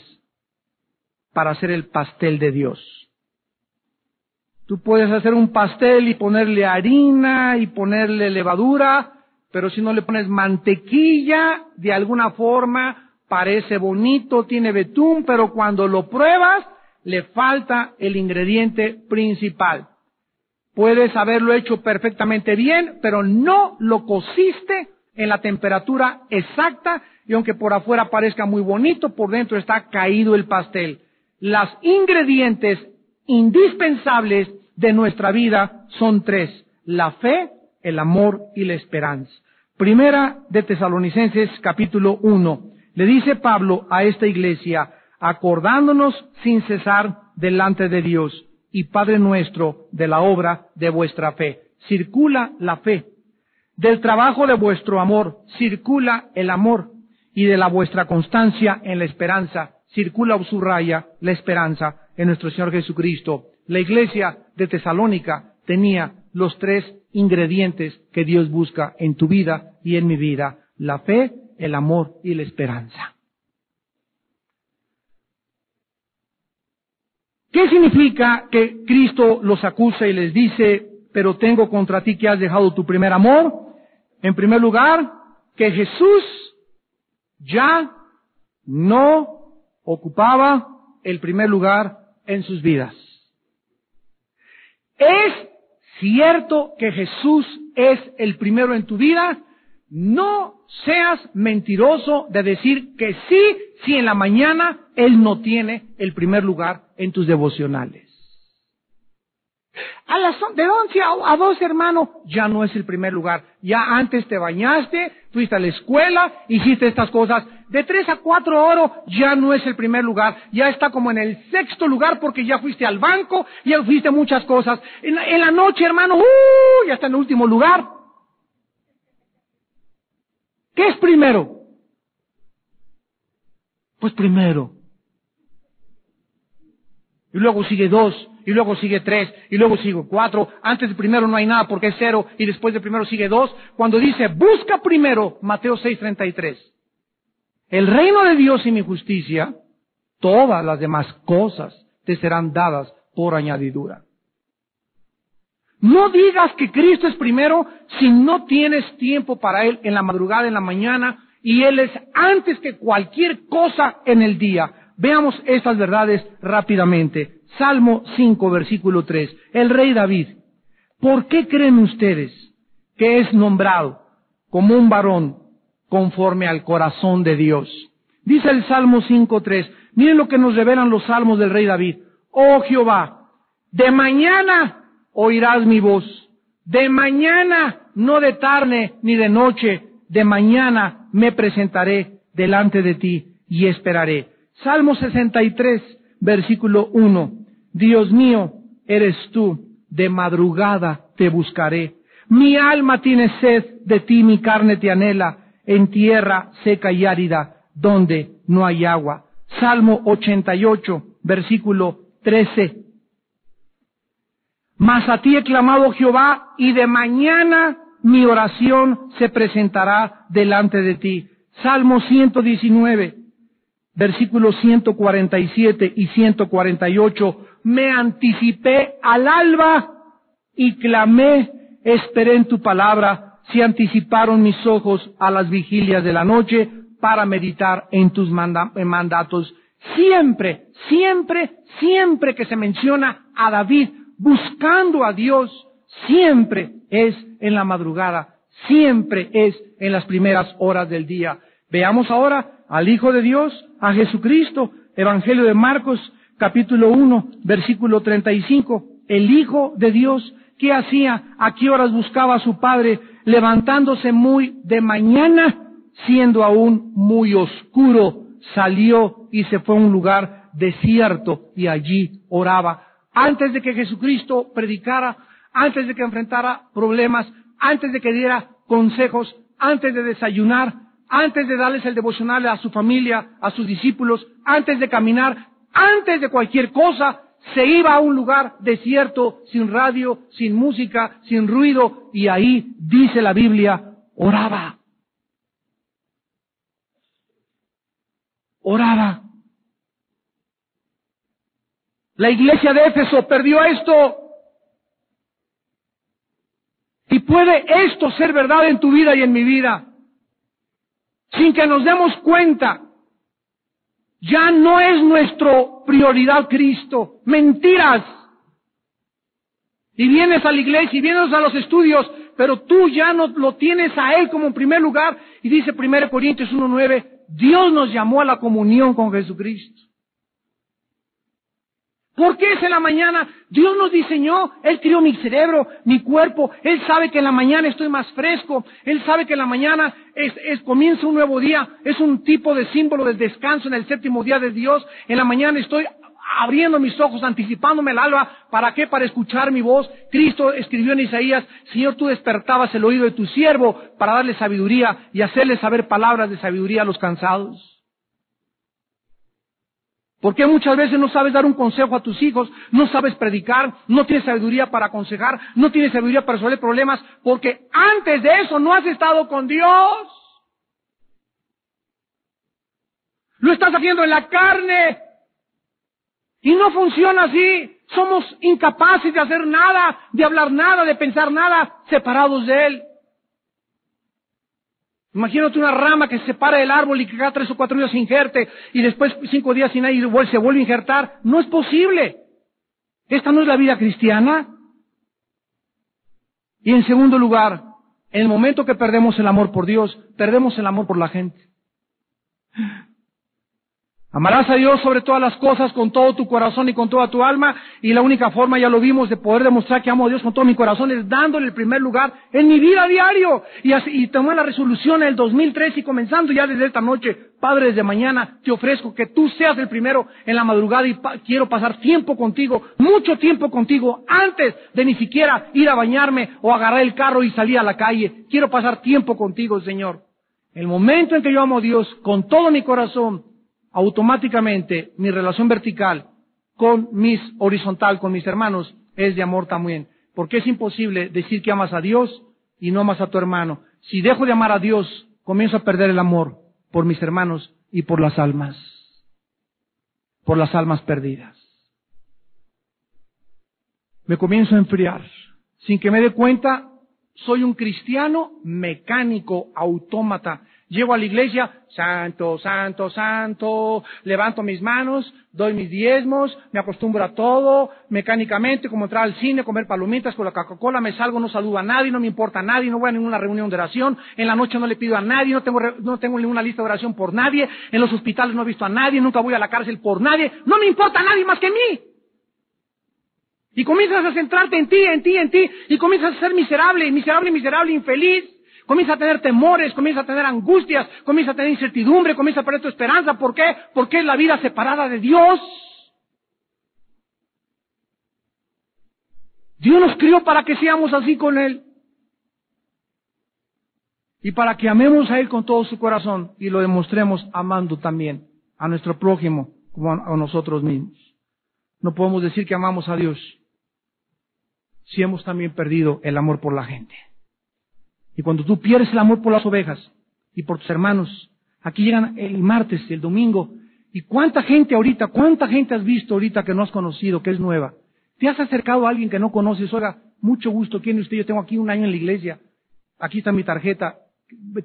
para hacer el pastel de Dios. Tú puedes hacer un pastel y ponerle harina y ponerle levadura, pero si no le pones mantequilla, de alguna forma parece bonito, tiene betún, pero cuando lo pruebas, le falta el ingrediente principal. Puedes haberlo hecho perfectamente bien, pero no lo cociste en la temperatura exacta, y aunque por afuera parezca muy bonito, por dentro está caído el pastel. Los ingredientes indispensables de nuestra vida son 3: la fe, el amor y la esperanza. Primera de Tesalonicenses, capítulo 1. Le dice Pablo a esta iglesia, acordándonos sin cesar delante de Dios y Padre nuestro de la obra de vuestra fe. Circula la fe. Del trabajo de vuestro amor circula el amor. y de la vuestra constancia en la esperanza. Circula o subraya la esperanza en nuestro Señor Jesucristo. La iglesia de Tesalónica tenía los 3 ingredientes que Dios busca en tu vida y en mi vida: la fe, el amor y la esperanza. ¿Qué significa que Cristo los acusa y les dice, pero tengo contra ti que has dejado tu primer amor? En primer lugar, que Jesús ya no ocupaba el primer lugar en sus vidas. ¿Es cierto que Jesús es el primero en tu vida? No seas mentiroso de decir que sí, si en la mañana Él no tiene el primer lugar en tus devocionales. De 11 a 12, hermano, ya no es el primer lugar. Ya antes te bañaste, fuiste a la escuela, hiciste estas cosas. De 3 a 4 horas ya no es el primer lugar. Ya está como en el 6º lugar porque ya fuiste al banco, ya fuiste a muchas cosas. En la noche, hermano, ya está en el último lugar. ¿Qué es primero? Pues primero. Y luego sigue 2, y luego sigue 3, y luego sigue 4. Antes del primero no hay nada porque es 0, y después del primero sigue 2. Cuando dice, busca primero, Mateo 6:33, el reino de Dios y mi justicia, todas las demás cosas te serán dadas por añadidura. No digas que Cristo es primero si no tienes tiempo para Él en la madrugada, en la mañana, y Él es antes que cualquier cosa en el día. Veamos estas verdades rápidamente. Salmo 5, versículo 3. El rey David. ¿Por qué creen ustedes que es nombrado como un varón conforme al corazón de Dios? Dice el Salmo 5:3. Miren lo que nos revelan los salmos del rey David. Oh Jehová, de mañana oirás mi voz. De mañana, no de tarde ni de noche, de mañana me presentaré delante de ti y esperaré. Salmo 63, versículo 1. Dios mío, eres tú, de madrugada te buscaré. Mi alma tiene sed de ti, mi carne te anhela, en tierra seca y árida, donde no hay agua. Salmo 88, versículo 13. Mas a ti he clamado, Jehová, y de mañana mi oración se presentará delante de ti. Salmo 119, versículos 147 y 148. Me anticipé al alba y clamé, esperé en tu palabra. Se anticiparon mis ojos a las vigilias de la noche para meditar en tus mandatos. Siempre, siempre, siempre que se menciona a David buscando a Dios, siempre es en la madrugada, siempre es en las primeras horas del día. Veamos ahora al Hijo de Dios, a Jesucristo. Evangelio de Marcos, capítulo 1, versículo 35. El Hijo de Dios, ¿qué hacía? ¿A qué horas buscaba a su Padre? Levantándose muy de mañana, siendo aún muy oscuro, salió y se fue a un lugar desierto y allí oraba. Antes de que Jesucristo predicara, antes de que enfrentara problemas, antes de que diera consejos, antes de desayunar, antes de darles el devocional a su familia, a sus discípulos, antes de caminar, antes de cualquier cosa, se iba a un lugar desierto, sin radio, sin música, sin ruido, y ahí, dice la Biblia, oraba. Oraba. La iglesia de Éfeso perdió esto. Y puede esto ser verdad en tu vida y en mi vida. Sin que nos demos cuenta, ya no es nuestra prioridad Cristo. Mentiras. Y vienes a la iglesia y vienes a los estudios, pero tú ya no lo tienes a Él como en primer lugar. Y dice 1 Corintios 1:9, Dios nos llamó a la comunión con Jesucristo. ¿Por qué es en la mañana? Dios nos diseñó, Él crió mi cerebro, mi cuerpo, Él sabe que en la mañana estoy más fresco, Él sabe que en la mañana comienza un nuevo día, es un tipo de símbolo del descanso en el 7º día de Dios, en la mañana estoy abriendo mis ojos, anticipándome el alba. ¿Para qué? Para escuchar mi voz. Cristo escribió en Isaías: Señor, tú despertabas el oído de tu siervo para darle sabiduría y hacerle saber palabras de sabiduría a los cansados. ¿Por qué muchas veces no sabes dar un consejo a tus hijos? No sabes predicar, no tienes sabiduría para aconsejar, no tienes sabiduría para resolver problemas, porque antes de eso no has estado con Dios. Lo estás haciendo en la carne. Y no funciona así. Somos incapaces de hacer nada, de hablar nada, de pensar nada, separados de Él. Imagínate una rama que se separa del árbol y que cada 3 o 4 días se injerte y después 5 días sin aire se vuelve a injertar. No es posible. Esta no es la vida cristiana. Y en segundo lugar, en el momento que perdemos el amor por Dios, perdemos el amor por la gente. Amarás a Dios sobre todas las cosas, con todo tu corazón y con toda tu alma, y la única forma, ya lo vimos, de poder demostrar que amo a Dios con todo mi corazón es dándole el primer lugar en mi vida diario. Y tomé la resolución en el 2003 y comenzando ya desde esta noche: Padre, desde mañana te ofrezco que tú seas el primero en la madrugada y quiero pasar tiempo contigo, mucho tiempo contigo, antes de ni siquiera ir a bañarme o agarrar el carro y salir a la calle. Quiero pasar tiempo contigo, Señor. El momento en que yo amo a Dios con todo mi corazón, automáticamente mi relación vertical con horizontal con mis hermanos es de amor también. Porque es imposible decir que amas a Dios y no amas a tu hermano. Si dejo de amar a Dios, comienzo a perder el amor por mis hermanos y por las almas perdidas. Me comienzo a enfriar. Sin que me dé cuenta, soy un cristiano mecánico, autómata. Llego a la iglesia, santo, santo, santo, levanto mis manos, doy mis diezmos, me acostumbro a todo, mecánicamente, como entrar al cine, comer palomitas con la Coca-Cola, me salgo, no saludo a nadie, no me importa a nadie, no voy a ninguna reunión de oración, en la noche no le pido a nadie, no tengo ninguna lista de oración por nadie, en los hospitales no he visto a nadie, nunca voy a la cárcel por nadie, no me importa a nadie más que a mí. Y comienzas a centrarte en ti, y comienzas a ser miserable, infeliz. Comienza a tener temores, comienza a tener angustias, comienza a tener incertidumbre, comienza a perder tu esperanza. ¿Por qué? Porque es la vida separada de Dios. Dios nos crió para que seamos así con Él. Y para que amemos a Él con todo su corazón y lo demostremos amando también a nuestro prójimo como a nosotros mismos. No podemos decir que amamos a Dios si hemos también perdido el amor por la gente. Y cuando tú pierdes el amor por las ovejas y por tus hermanos, aquí llegan el martes, el domingo, y cuánta gente has visto ahorita que no has conocido, que es nueva. Te has acercado a alguien que no conoces: oiga, mucho gusto, ¿quién es usted? Yo tengo aquí 1 año en la iglesia, aquí está mi tarjeta,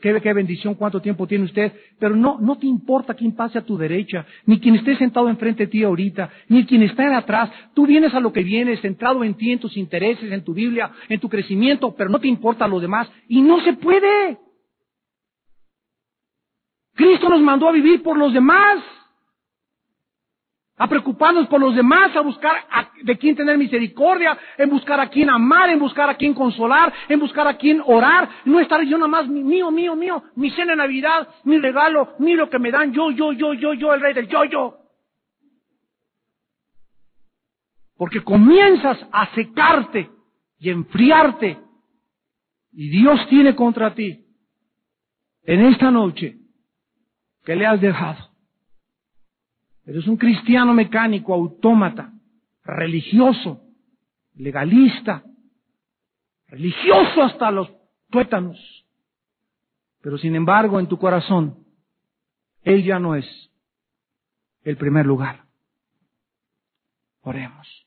qué bendición, cuánto tiempo tiene usted, pero no te importa quién pase a tu derecha, ni quien esté sentado enfrente de ti ahorita, ni quien está atrás. Tú vienes a lo que vienes, centrado en ti, en tus intereses, en tu Biblia, en tu crecimiento, pero no te importa lo demás, y no se puede. Cristo nos mandó a vivir por los demás, a preocuparnos por los demás, a buscar de quién tener misericordia, en buscar a quién amar, en buscar a quién consolar, en buscar a quién orar, no estar yo nada más mío, mi cena de Navidad, mi regalo, ni lo que me dan, yo, el rey del yo. Porque comienzas a secarte y enfriarte, y Dios tiene contra ti en esta noche que le has dejado. Eres un cristiano mecánico, autómata, religioso, legalista, religioso hasta los tuétanos. Pero sin embargo, en tu corazón, Él ya no es el primer lugar. Oremos.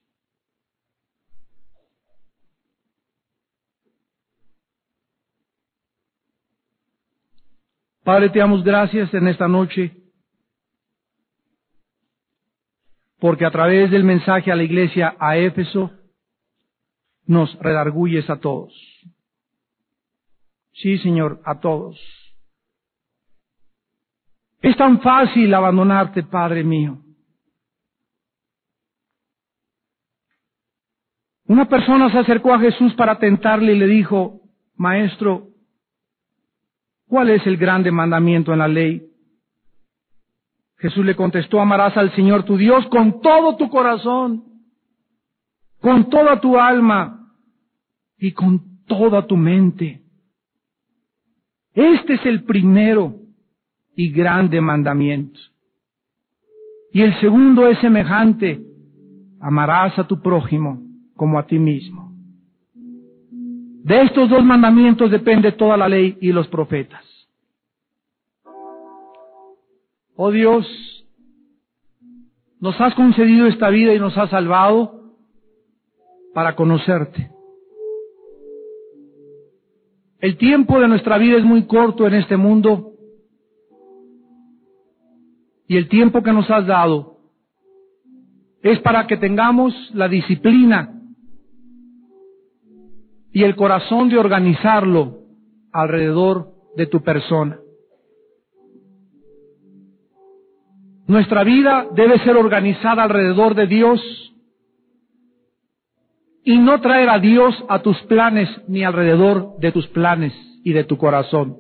Padre, te damos gracias en esta noche, porque a través del mensaje a la iglesia a Éfeso nos redarguyes a todos. Sí, Señor, a todos. Es tan fácil abandonarte, Padre mío. Una persona se acercó a Jesús para tentarle y le dijo: Maestro, ¿cuál es el grande mandamiento en la ley? Jesús le contestó, amarás al Señor tu Dios con todo tu corazón, con toda tu alma y con toda tu mente. Este es el primero y grande mandamiento. Y el segundo es semejante, amarás a tu prójimo como a ti mismo. De estos dos mandamientos depende toda la ley y los profetas. Oh Dios, nos has concedido esta vida y nos has salvado para conocerte. El tiempo de nuestra vida es muy corto en este mundo y el tiempo que nos has dado es para que tengamos la disciplina y el corazón de organizarlo alrededor de tu persona. Nuestra vida debe ser organizada alrededor de Dios y no traer a Dios a tus planes ni alrededor de tus planes y de tu corazón.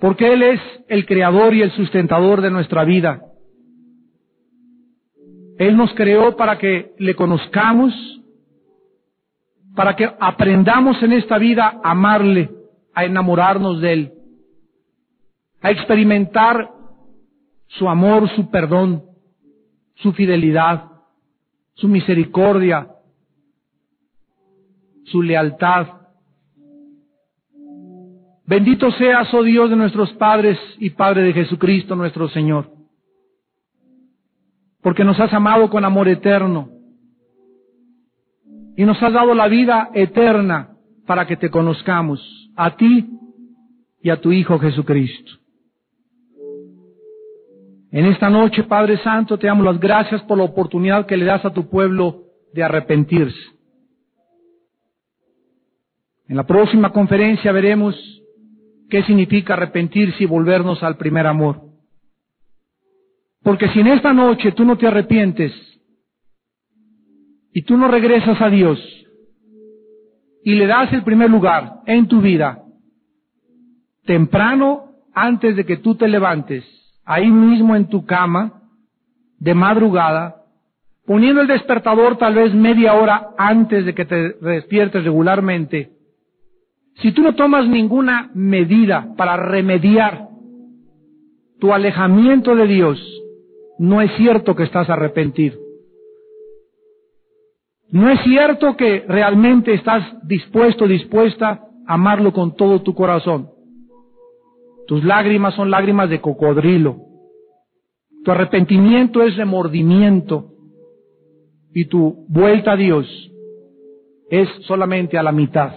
Porque Él es el creador y el sustentador de nuestra vida. Él nos creó para que le conozcamos, para que aprendamos en esta vida a amarle, a enamorarnos de Él, a experimentar su amor, su perdón, su fidelidad, su misericordia, su lealtad. Bendito seas, oh Dios de nuestros padres y Padre de Jesucristo nuestro Señor, porque nos has amado con amor eterno y nos has dado la vida eterna para que te conozcamos, a ti y a tu Hijo Jesucristo. En esta noche, Padre Santo, te damos las gracias por la oportunidad que le das a tu pueblo de arrepentirse. En la próxima conferencia veremos qué significa arrepentirse y volvernos al primer amor. Porque si en esta noche tú no te arrepientes y tú no regresas a Dios y le das el primer lugar en tu vida, temprano, antes de que tú te levantes, ahí mismo en tu cama, de madrugada, poniendo el despertador tal vez media hora antes de que te despiertes regularmente, si tú no tomas ninguna medida para remediar tu alejamiento de Dios, no es cierto que estás arrepentido. No es cierto que realmente estás dispuesto, dispuesta a amarlo con todo tu corazón. Tus lágrimas son lágrimas de cocodrilo. Tu arrepentimiento es remordimiento. Y tu vuelta a Dios es solamente a la mitad.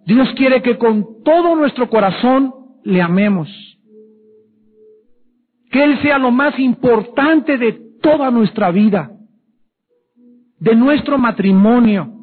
Dios quiere que con todo nuestro corazón le amemos. Que Él sea lo más importante de toda nuestra vida, de nuestro matrimonio,